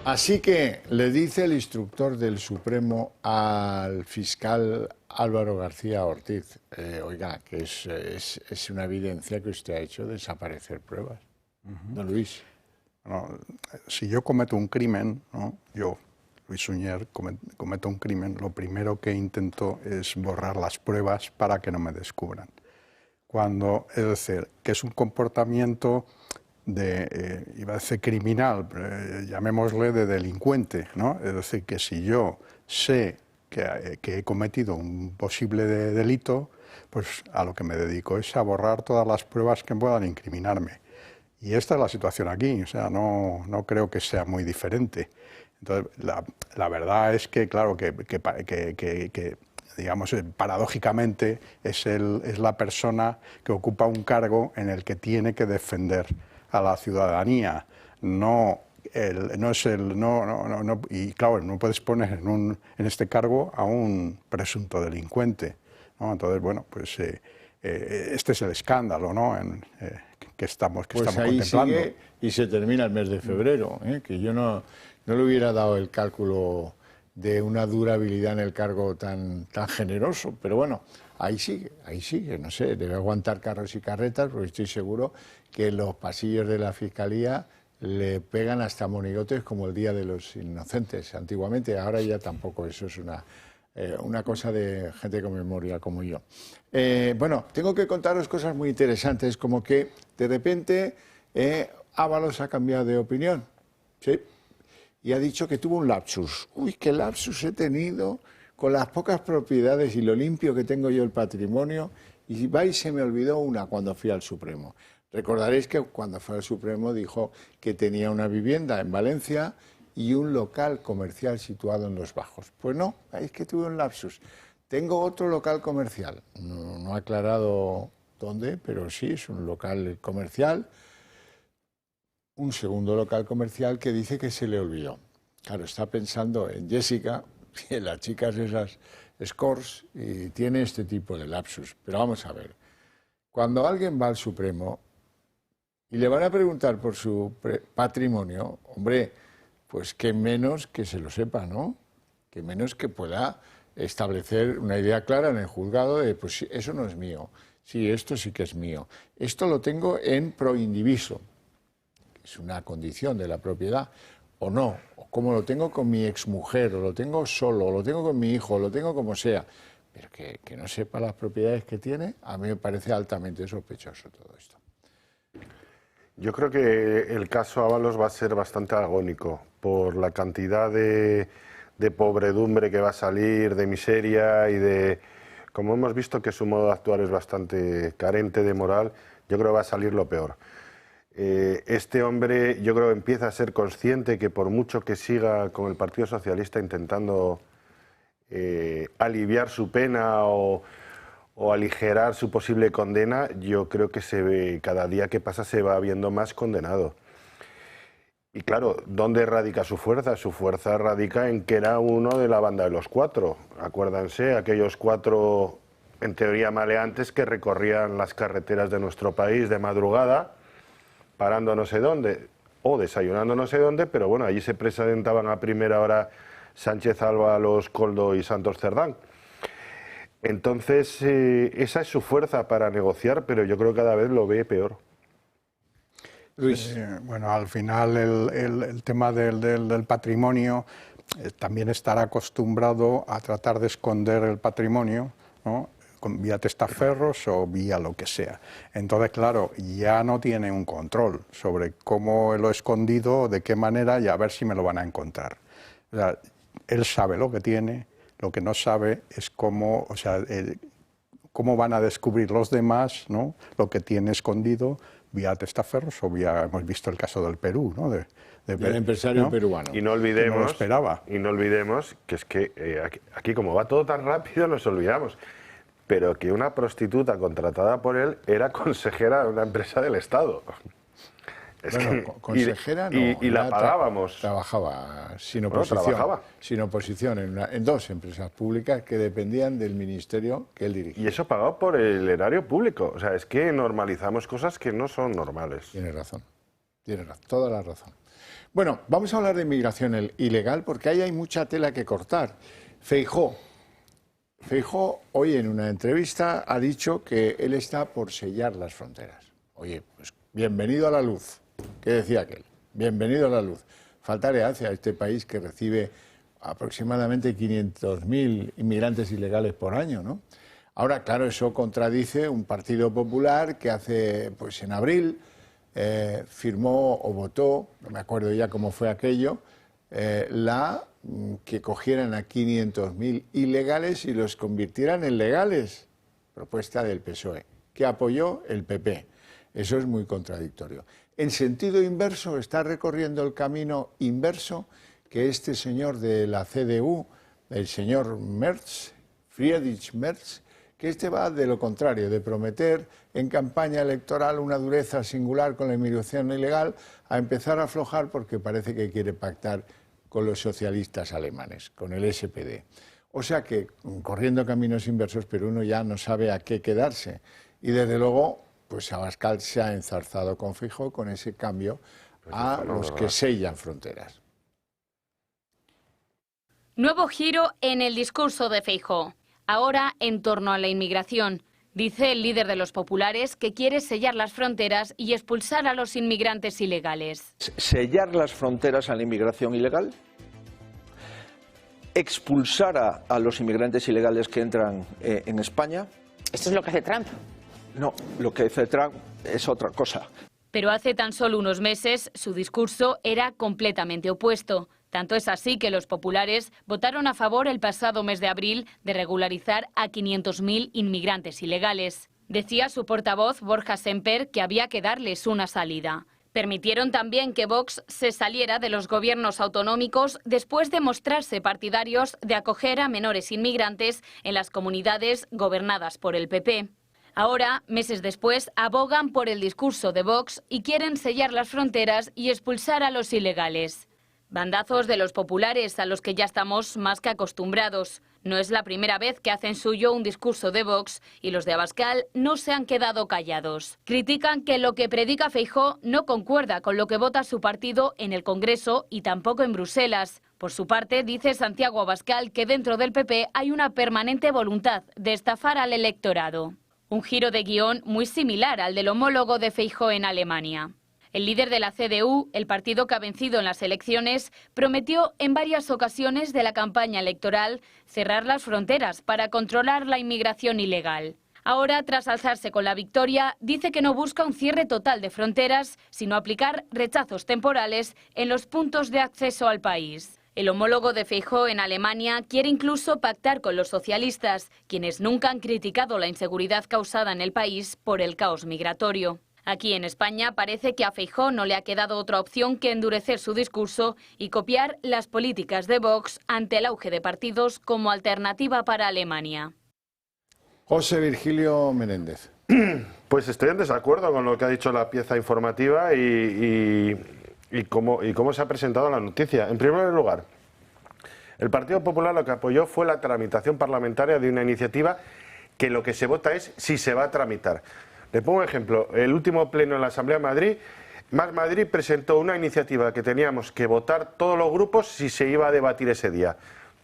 Así que le dice el instructor del Supremo al fiscal Álvaro García Ortiz, oiga, que es una evidencia que usted ha hecho desaparecer pruebas. Don Luis. No, si yo cometo un crimen, ¿no? Yo, Luis Suñer, cometo un crimen, lo primero que intento es borrar las pruebas para que no me descubran. Es decir, que es un comportamiento iba a decir criminal, llamémosle de delincuente, ¿no? Es decir, que si yo sé que he cometido un posible delito, pues a lo que me dedico es a borrar todas las pruebas que puedan incriminarme. Y esta es la situación aquí, o sea, no creo que sea muy diferente. Entonces, la verdad es que, claro, que digamos, paradójicamente es la persona que ocupa un cargo en el que tiene que defender a la ciudadanía, no y claro, no puedes poner en este cargo a un presunto delincuente, ¿no? Entonces, bueno, pues este es el escándalo, ¿no? que estamos contemplando. Sigue y se termina el mes de febrero, que yo no le hubiera dado el cálculo de una durabilidad en el cargo tan generoso, pero bueno, ahí sigue, no sé, debe aguantar carros y carretas, porque estoy seguro que los pasillos de la Fiscalía le pegan hasta monigotes como el Día de los Inocentes antiguamente. Ahora ya tampoco, eso es una cosa de gente con memoria como yo. Bueno, tengo que contaros cosas muy interesantes, como que de repente Ábalos ha cambiado de opinión, ¿sí? Y ha dicho que tuvo un lapsus. Uy, qué lapsus he tenido con las pocas propiedades y lo limpio que tengo yo el patrimonio. Y se me olvidó una cuando fui al Supremo. Recordaréis que cuando fue al Supremo dijo que tenía una vivienda en Valencia y un local comercial situado en Los Bajos. Pues no, es que tuve un lapsus. Tengo otro local comercial. No ha aclarado dónde, pero sí, es un local comercial. Un segundo local comercial que dice que se le olvidó. Claro, está pensando en Jessica, en las chicas esas scores, y tiene este tipo de lapsus. Pero vamos a ver, cuando alguien va al Supremo y le van a preguntar por su patrimonio, hombre, pues qué menos que se lo sepa, ¿no? Que menos que pueda establecer una idea clara en el juzgado de, pues sí, eso no es mío, sí, esto sí que es mío. Esto lo tengo en pro indiviso, es una condición de la propiedad, o no, o como lo tengo con mi exmujer, o lo tengo solo, o lo tengo con mi hijo, o lo tengo como sea, pero que no sepa las propiedades que tiene, a mí me parece altamente sospechoso todo esto. Yo creo que el caso Ábalos va a ser bastante agónico por la cantidad de pobredumbre que va a salir, de miseria y de... Como hemos visto que su modo de actuar es bastante carente de moral, yo creo que va a salir lo peor. Este hombre yo creo que empieza a ser consciente que por mucho que siga con el Partido Socialista intentando aliviar su pena o aligerar su posible condena, yo creo que cada día que pasa se va viendo más condenado. Y claro, ¿dónde radica su fuerza? Su fuerza radica en que era uno de la banda de los cuatro. Acuérdense, aquellos cuatro, en teoría maleantes, que recorrían las carreteras de nuestro país de madrugada, parando no sé dónde, o desayunando no sé dónde, pero bueno, allí se presentaban a primera hora Sánchez Ábalos, Koldo y Santos Cerdán. Entonces, esa es su fuerza para negociar, pero yo creo que cada vez lo ve peor. Luis. Bueno, al final el tema del patrimonio también estará acostumbrado a tratar de esconder el patrimonio, ¿no? Vía testaferros o vía lo que sea. Entonces, claro, ya no tiene un control sobre cómo lo he escondido, de qué manera y a ver si me lo van a encontrar. O sea, él sabe lo que tiene, lo que no sabe es cómo, o sea, cómo van a descubrir los demás, ¿no? Lo que tiene escondido vía testaferros o vía, hemos visto el caso del Perú, ¿no? Del empresario, ¿no? Peruano. Y no olvidemos, no lo esperaba. Y no olvidemos que es que aquí como va todo tan rápido nos olvidamos, pero que una prostituta contratada por él era consejera de una empresa del Estado. Bueno, consejera no. Y la pagábamos. Trabajaba sin oposición. Sin oposición en dos empresas públicas que dependían del ministerio que él dirigía. Y eso pagado por el erario público. O sea, es que normalizamos cosas que no son normales. Tiene razón, toda la razón. Bueno, vamos a hablar de inmigración ilegal porque ahí hay mucha tela que cortar. Feijóo hoy en una entrevista ha dicho que él está por sellar las fronteras. Oye, pues bienvenido a la luz. ¿Qué decía aquel? Bienvenido a la luz. Falta le hace a este país que recibe aproximadamente 500.000 inmigrantes ilegales por año, ¿no? Ahora, claro, eso contradice un Partido Popular que hace, pues en abril, firmó o votó, no me acuerdo ya cómo fue aquello, que cogieran a 500.000 ilegales y los convirtieran en legales. Propuesta del PSOE, que apoyó el PP. Eso es muy contradictorio. En sentido inverso, está recorriendo el camino inverso que este señor de la CDU, el señor Merz, Friedrich Merz, que este va de lo contrario, de prometer en campaña electoral una dureza singular con la inmigración ilegal, a empezar a aflojar porque parece que quiere pactar con los socialistas alemanes, con el SPD. O sea que, corriendo caminos inversos, pero uno ya no sabe a qué quedarse. Y desde luego, pues Abascal se ha enzarzado con Feijóo con ese cambio a los que sellan fronteras. Nuevo giro en el discurso de Feijóo, ahora en torno a la inmigración. Dice el líder de los populares que quiere sellar las fronteras y expulsar a los inmigrantes ilegales. Sellar las fronteras a la inmigración ilegal, expulsar a los inmigrantes ilegales que entran en España. Esto es lo que hace Trump. No, lo que hace Trump es otra cosa. Pero hace tan solo unos meses su discurso era completamente opuesto. Tanto es así que los populares votaron a favor el pasado mes de abril de regularizar a 500.000 inmigrantes ilegales. Decía su portavoz Borja Semper que había que darles una salida. Permitieron también que Vox se saliera de los gobiernos autonómicos después de mostrarse partidarios de acoger a menores inmigrantes en las comunidades gobernadas por el PP. Ahora, meses después, abogan por el discurso de Vox y quieren sellar las fronteras y expulsar a los ilegales. Bandazos de los populares a los que ya estamos más que acostumbrados. No es la primera vez que hacen suyo un discurso de Vox y los de Abascal no se han quedado callados. Critican que lo que predica Feijóo no concuerda con lo que vota su partido en el Congreso y tampoco en Bruselas. Por su parte, dice Santiago Abascal que dentro del PP hay una permanente voluntad de estafar al electorado. Un giro de guión muy similar al del homólogo de Feijóo en Alemania. El líder de la CDU, el partido que ha vencido en las elecciones, prometió en varias ocasiones de la campaña electoral cerrar las fronteras para controlar la inmigración ilegal. Ahora, tras alzarse con la victoria, dice que no busca un cierre total de fronteras, sino aplicar rechazos temporales en los puntos de acceso al país. El homólogo de Feijóo en Alemania quiere incluso pactar con los socialistas, quienes nunca han criticado la inseguridad causada en el país por el caos migratorio. Aquí en España parece que a Feijóo no le ha quedado otra opción que endurecer su discurso y copiar las políticas de Vox ante el auge de partidos como alternativa para Alemania. José Virgilio Menéndez. Pues estoy en desacuerdo con lo que ha dicho la pieza informativa y cómo se ha presentado la noticia. En primer lugar, el Partido Popular lo que apoyó fue la tramitación parlamentaria de una iniciativa que lo que se vota es si se va a tramitar. Le pongo un ejemplo. El último pleno en la Asamblea de Madrid, Más Madrid presentó una iniciativa que teníamos que votar todos los grupos si se iba a debatir ese día.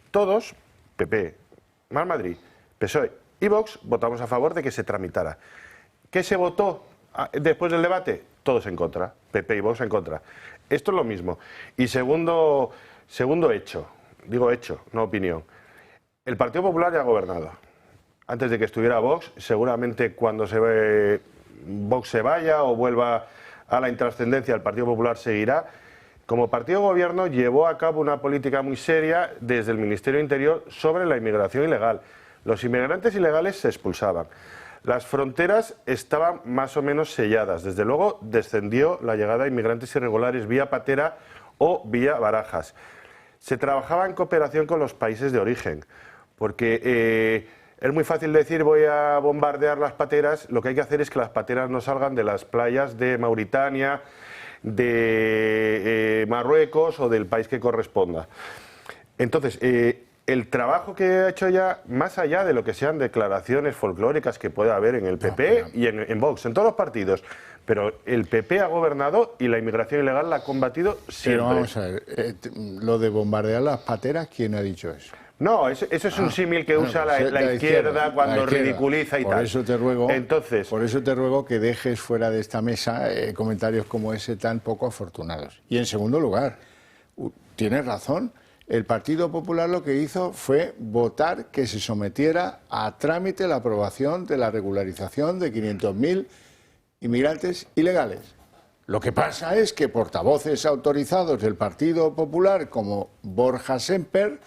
Todos, PP, Más Madrid, PSOE y Vox, votamos a favor de que se tramitara. ¿Qué se votó después del debate? Todos en contra, PP y Vox en contra. Esto es lo mismo. Y segundo hecho, digo hecho, no opinión. El Partido Popular ya ha gobernado. Antes de que estuviera Vox, seguramente cuando Vox se vaya o vuelva a la intrascendencia, el Partido Popular seguirá. Como partido de gobierno llevó a cabo una política muy seria desde el Ministerio de Interior sobre la inmigración ilegal. Los inmigrantes ilegales se expulsaban. Las fronteras estaban más o menos selladas. Desde luego descendió la llegada de inmigrantes irregulares vía Patera o vía Barajas. Se trabajaba en cooperación con los países de origen, porque es muy fácil decir voy a bombardear las pateras. Lo que hay que hacer es que las pateras no salgan de las playas de Mauritania, de Marruecos o del país que corresponda. Entonces, el trabajo que ha hecho ya, más allá de lo que sean declaraciones folclóricas que pueda haber en el PP y en Vox, en todos los partidos, pero el PP ha gobernado y la inmigración ilegal la ha combatido siempre. Pero vamos a ver, lo de bombardear las pateras, ¿quién ha dicho eso? No, eso es un símil que usa la izquierda cuando ridiculiza y tal. Por eso te ruego que dejes fuera de esta mesa comentarios como ese tan poco afortunados. Y en segundo lugar, tienes razón, el Partido Popular lo que hizo fue votar que se sometiera a trámite la aprobación de la regularización de 500.000 inmigrantes ilegales. Lo que pasa es que portavoces autorizados del Partido Popular como Borja Semper,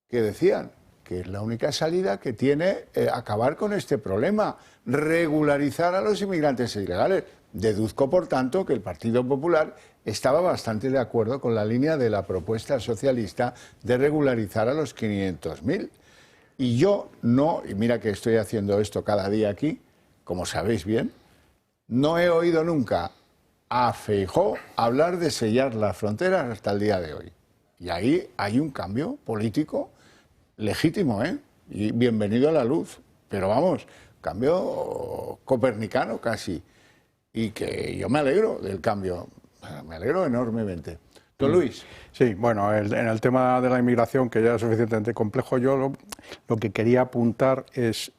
que decían que es la única salida que tiene acabar con este problema, regularizar a los inmigrantes ilegales. Deduzco, por tanto, que el Partido Popular estaba bastante de acuerdo con la línea de la propuesta socialista de regularizar a los 500.000. Y yo no, y mira que estoy haciendo esto cada día aquí, como sabéis bien, no he oído nunca a Feijóo hablar de sellar las fronteras hasta el día de hoy. Y ahí hay un cambio político legítimo, ¿eh? Y bienvenido a la luz. Pero vamos, cambio copernicano casi. Y que yo me alegro del cambio, me alegro enormemente. Don Luis. Sí, bueno, en el tema de la inmigración, que ya es suficientemente complejo, yo lo que quería apuntar es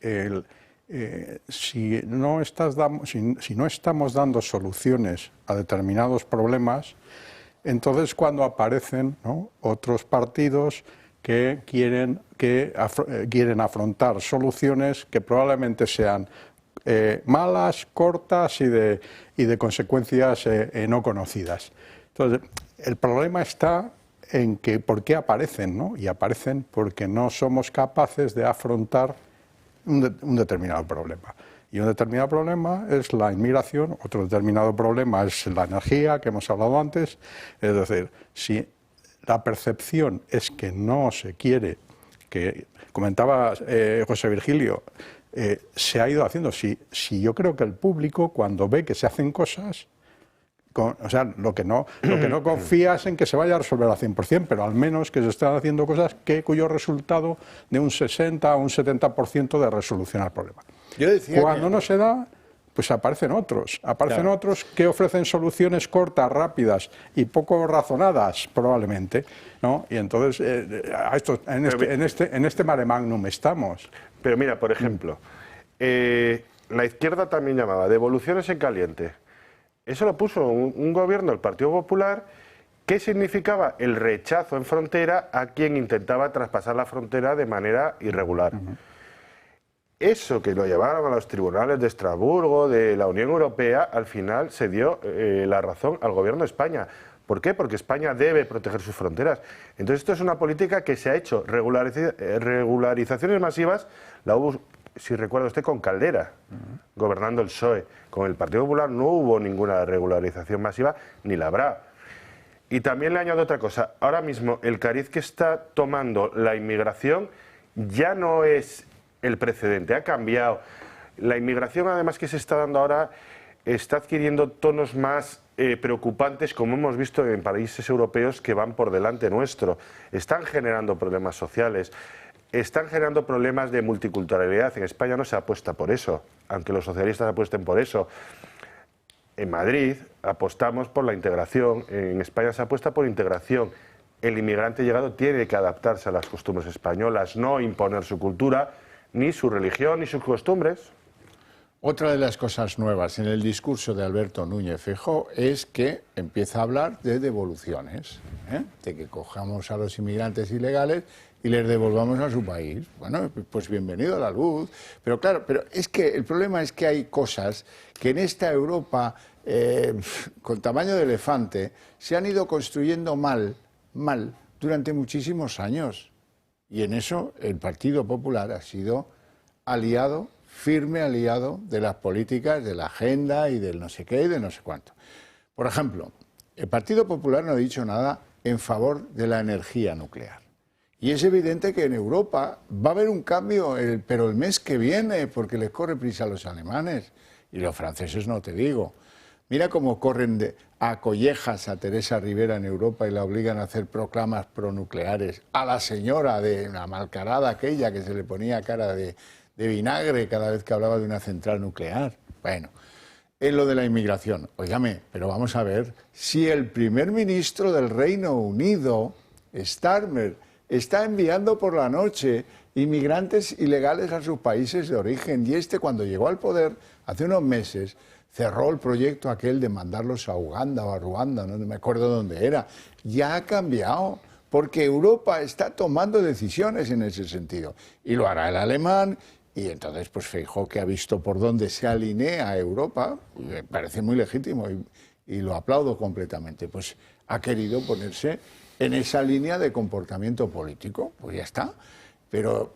si no estamos dando soluciones a determinados problemas, entonces cuando aparecen, ¿no?, otros partidos que quieren afrontar soluciones que probablemente sean malas, cortas y de consecuencias no conocidas. Entonces, el problema está en que por qué aparecen, ¿no? Y aparecen porque no somos capaces de afrontar un determinado problema. Y un determinado problema es la inmigración, otro determinado problema es la energía, que hemos hablado antes. Es decir, si la percepción es que no se quiere, que comentaba José Virgilio, se ha ido haciendo. Si yo creo que el público, cuando ve que se hacen cosas, o sea, lo que no confía es en que se vaya a resolver al 100%, pero al menos que se están haciendo cosas cuyo resultado de un 60 o un 70% de resolución al problema. Cuando no se da, pues aparecen otros que ofrecen soluciones cortas, rápidas y poco razonadas, probablemente, ¿no? Y entonces, en este mare magnum estamos. Pero mira, por ejemplo, la izquierda también llamaba devoluciones en caliente. Eso lo puso un gobierno del Partido Popular que significaba el rechazo en frontera a quien intentaba traspasar la frontera de manera irregular. Eso que lo llevaron a los tribunales de Estrasburgo, de la Unión Europea, al final se dio la razón al gobierno de España. ¿Por qué? Porque España debe proteger sus fronteras. Entonces esto es una política que se ha hecho. Regularizaciones masivas, la hubo, si recuerdo usted, con Caldera, gobernando el PSOE. Con el Partido Popular no hubo ninguna regularización masiva, ni la habrá. Y también le añado otra cosa. Ahora mismo el cariz que está tomando la inmigración ya no es el precedente, ha cambiado. La inmigración, además, que se está dando ahora, está adquiriendo tonos más preocupantes, como hemos visto en países europeos que van por delante nuestro. Están generando problemas sociales, están generando problemas de multiculturalidad. En España no se apuesta por eso, aunque los socialistas apuesten por eso. En Madrid apostamos por la integración, en España se apuesta por integración. El inmigrante llegado tiene que adaptarse a las costumbres españolas, no imponer su cultura, ni su religión, ni sus costumbres. Otra de las cosas nuevas en el discurso de Alberto Núñez Feijóo es que empieza a hablar de devoluciones, de que cojamos a los inmigrantes ilegales y les devolvamos a su país. Bueno, pues bienvenido a la luz. Pero claro, es que el problema es que hay cosas que en esta Europa, con tamaño de elefante, se han ido construyendo mal, durante muchísimos años. Y en eso el Partido Popular ha sido aliado, firme aliado de las políticas, de la agenda y del no sé qué y de no sé cuánto. Por ejemplo, el Partido Popular no ha dicho nada en favor de la energía nuclear. Y es evidente que en Europa va a haber un cambio, pero el mes que viene, porque les corre prisa a los alemanes y los franceses no te digo. Mira cómo corren a collejas a Teresa Rivera en Europa y la obligan a hacer proclamas pronucleares. A la señora de una malcarada aquella que se le ponía cara de vinagre cada vez que hablaba de una central nuclear. Bueno, en lo de la inmigración, óigame, pero vamos a ver, si el primer ministro del Reino Unido, Starmer, está enviando por la noche inmigrantes ilegales a sus países de origen, y cuando llegó al poder hace unos meses, cerró el proyecto aquel de mandarlos a Uganda o a Ruanda, no me acuerdo dónde era. Ya ha cambiado, porque Europa está tomando decisiones en ese sentido. Y lo hará el alemán, y entonces pues Feijóo, que ha visto por dónde se alinea a Europa, me parece muy legítimo y lo aplaudo completamente, pues ha querido ponerse en esa línea de comportamiento político. Pues ya está. Pero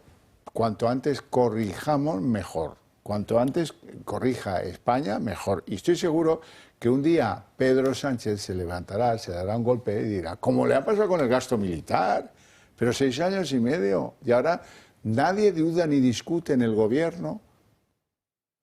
cuanto antes corrijamos, mejor. Cuanto antes corrija España, mejor. Y estoy seguro que un día Pedro Sánchez se levantará, se dará un golpe y dirá, como le ha pasado con el gasto militar, pero 6 años y medio, y ahora Nadie duda ni discute en el gobierno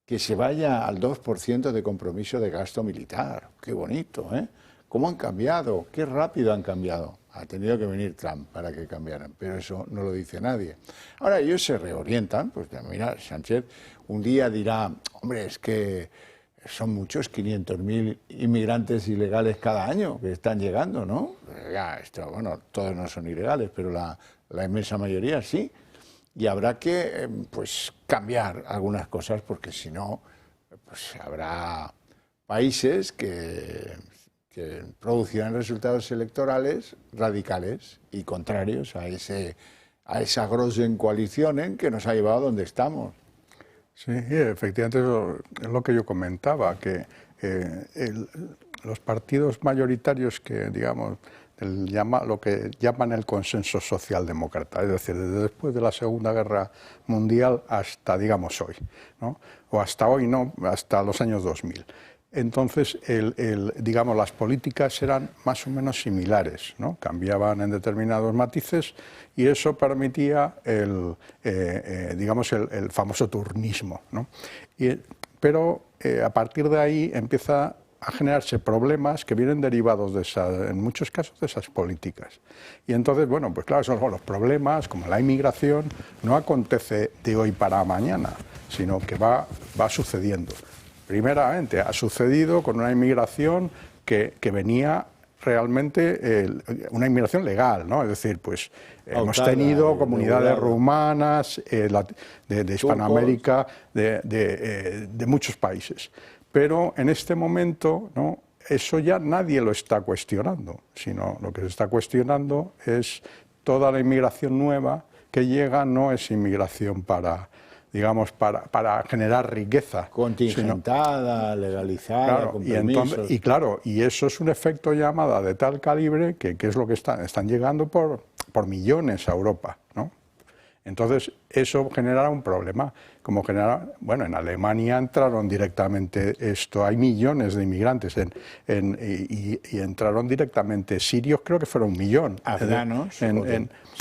que se vaya al 2% de compromiso de gasto militar. Qué bonito, ¿eh? ¿Cómo han cambiado? Qué rápido han cambiado. Ha tenido que venir Trump para que cambiaran, pero eso no lo dice nadie. Ahora ellos se reorientan, pues mira, Sánchez un día dirá, hombre, es que son muchos, 500.000 inmigrantes ilegales cada año que están llegando, ¿no? Ya, esto, bueno, todos no son ilegales, pero la inmensa mayoría sí. Y habrá que, pues, cambiar algunas cosas, porque si no, pues habrá países que producirán resultados electorales radicales y contrarios a esa großen Koalitionen que nos ha llevado a donde estamos. Sí, efectivamente es lo que yo comentaba, que los partidos mayoritarios que, digamos, lo que llaman el consenso socialdemócrata, es decir, desde después de la Segunda Guerra Mundial hasta, digamos, hoy, ¿no? O hasta hoy, no, hasta los años 2000. Entonces, digamos, las políticas eran más o menos similares, ¿no? Cambiaban en determinados matices y eso permitía digamos, el famoso turnismo, ¿no? Pero a partir de ahí empieza a generarse problemas que vienen derivados en muchos casos de esas políticas. Y entonces, bueno, pues claro, son los problemas, como la inmigración, no acontece de hoy para mañana, sino que va sucediendo. Primeramente, ha sucedido con una inmigración que venía realmente, una inmigración legal, ¿no? Es decir, pues hemos tenido comunidades rumanas, de Hispanoamérica, de muchos países. Pero en este momento, ¿no?, eso ya nadie lo está cuestionando, sino lo que se está cuestionando es toda la inmigración nueva que llega, no es inmigración para generar riqueza. Contingentada, legalizada, claro, con permisos. Y eso es un efecto llamada de tal calibre que es lo que están llegando por millones a Europa, ¿no? Entonces, eso generará un problema. Bueno, en Alemania entraron directamente hay millones de inmigrantes y entraron directamente sirios, creo que fueron 1 millón. Afganos.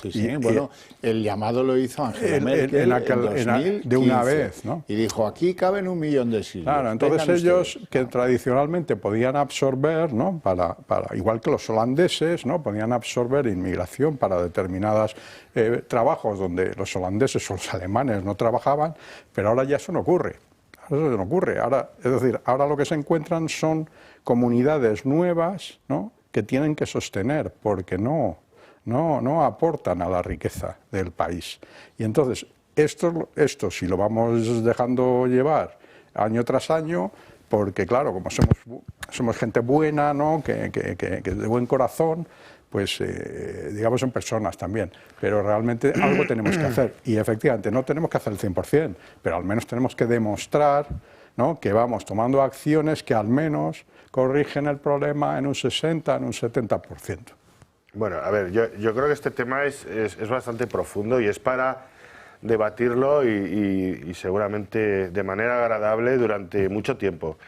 Sí, bueno, el llamado lo hizo Angela Merkel en 2000, de una vez, ¿no? Y dijo, aquí caben 1 millón de sirios. Claro, entonces ellos, que tradicionalmente podían absorber, ¿no?, igual que los holandeses, ¿no?, podían absorber inmigración para determinados trabajos donde los holandeses o los alemanes no trabajaban, pero ahora ya eso no ocurre. Ahora, es decir, ahora lo que se encuentran son comunidades nuevas, ¿no?, que tienen que sostener, porque no aportan a la riqueza del país. Y entonces, esto si lo vamos dejando llevar año tras año, porque claro, como somos gente buena, ¿no?, que de buen corazón, pues digamos son personas también, pero realmente algo tenemos que hacer. Y efectivamente no tenemos que hacer el 100%, pero al menos tenemos que demostrar, ¿no?, que vamos tomando acciones que al menos corrigen el problema en un 60, en un 70%. Bueno, a ver, yo creo que este tema es bastante profundo y es para debatirlo y seguramente de manera agradable durante mucho tiempo.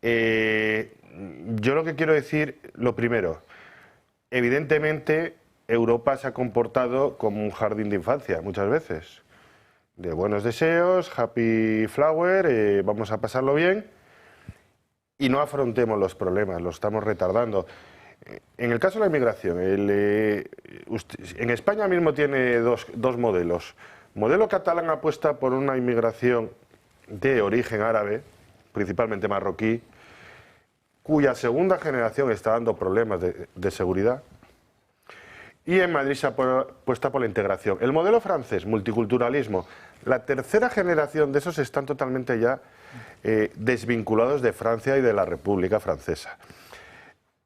Yo lo que quiero decir, lo primero, evidentemente Europa se ha comportado como un jardín de infancia muchas veces, de buenos deseos, happy flower, vamos a pasarlo bien y no afrontemos los problemas, los estamos retardando. En el caso de la inmigración, en España mismo tiene dos modelos. Modelo catalán apuesta por una inmigración de origen árabe, principalmente marroquí, cuya segunda generación está dando problemas de seguridad. Y en Madrid se apuesta por la integración. El modelo francés, multiculturalismo, la tercera generación de esos están totalmente ya desvinculados de Francia y de la República Francesa.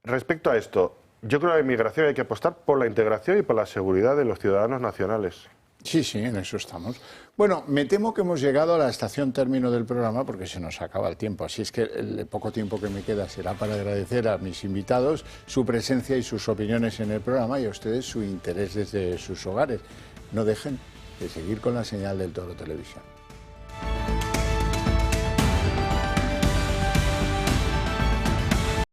Respecto a esto, yo creo que la inmigración hay que apostar por la integración y por la seguridad de los ciudadanos nacionales. Sí, en eso estamos. Bueno, me temo que hemos llegado a la estación término del programa porque se nos acaba el tiempo. Así es que el poco tiempo que me queda será para agradecer a mis invitados su presencia y sus opiniones en el programa y a ustedes su interés desde sus hogares. No dejen de seguir con la señal del Toro Televisión.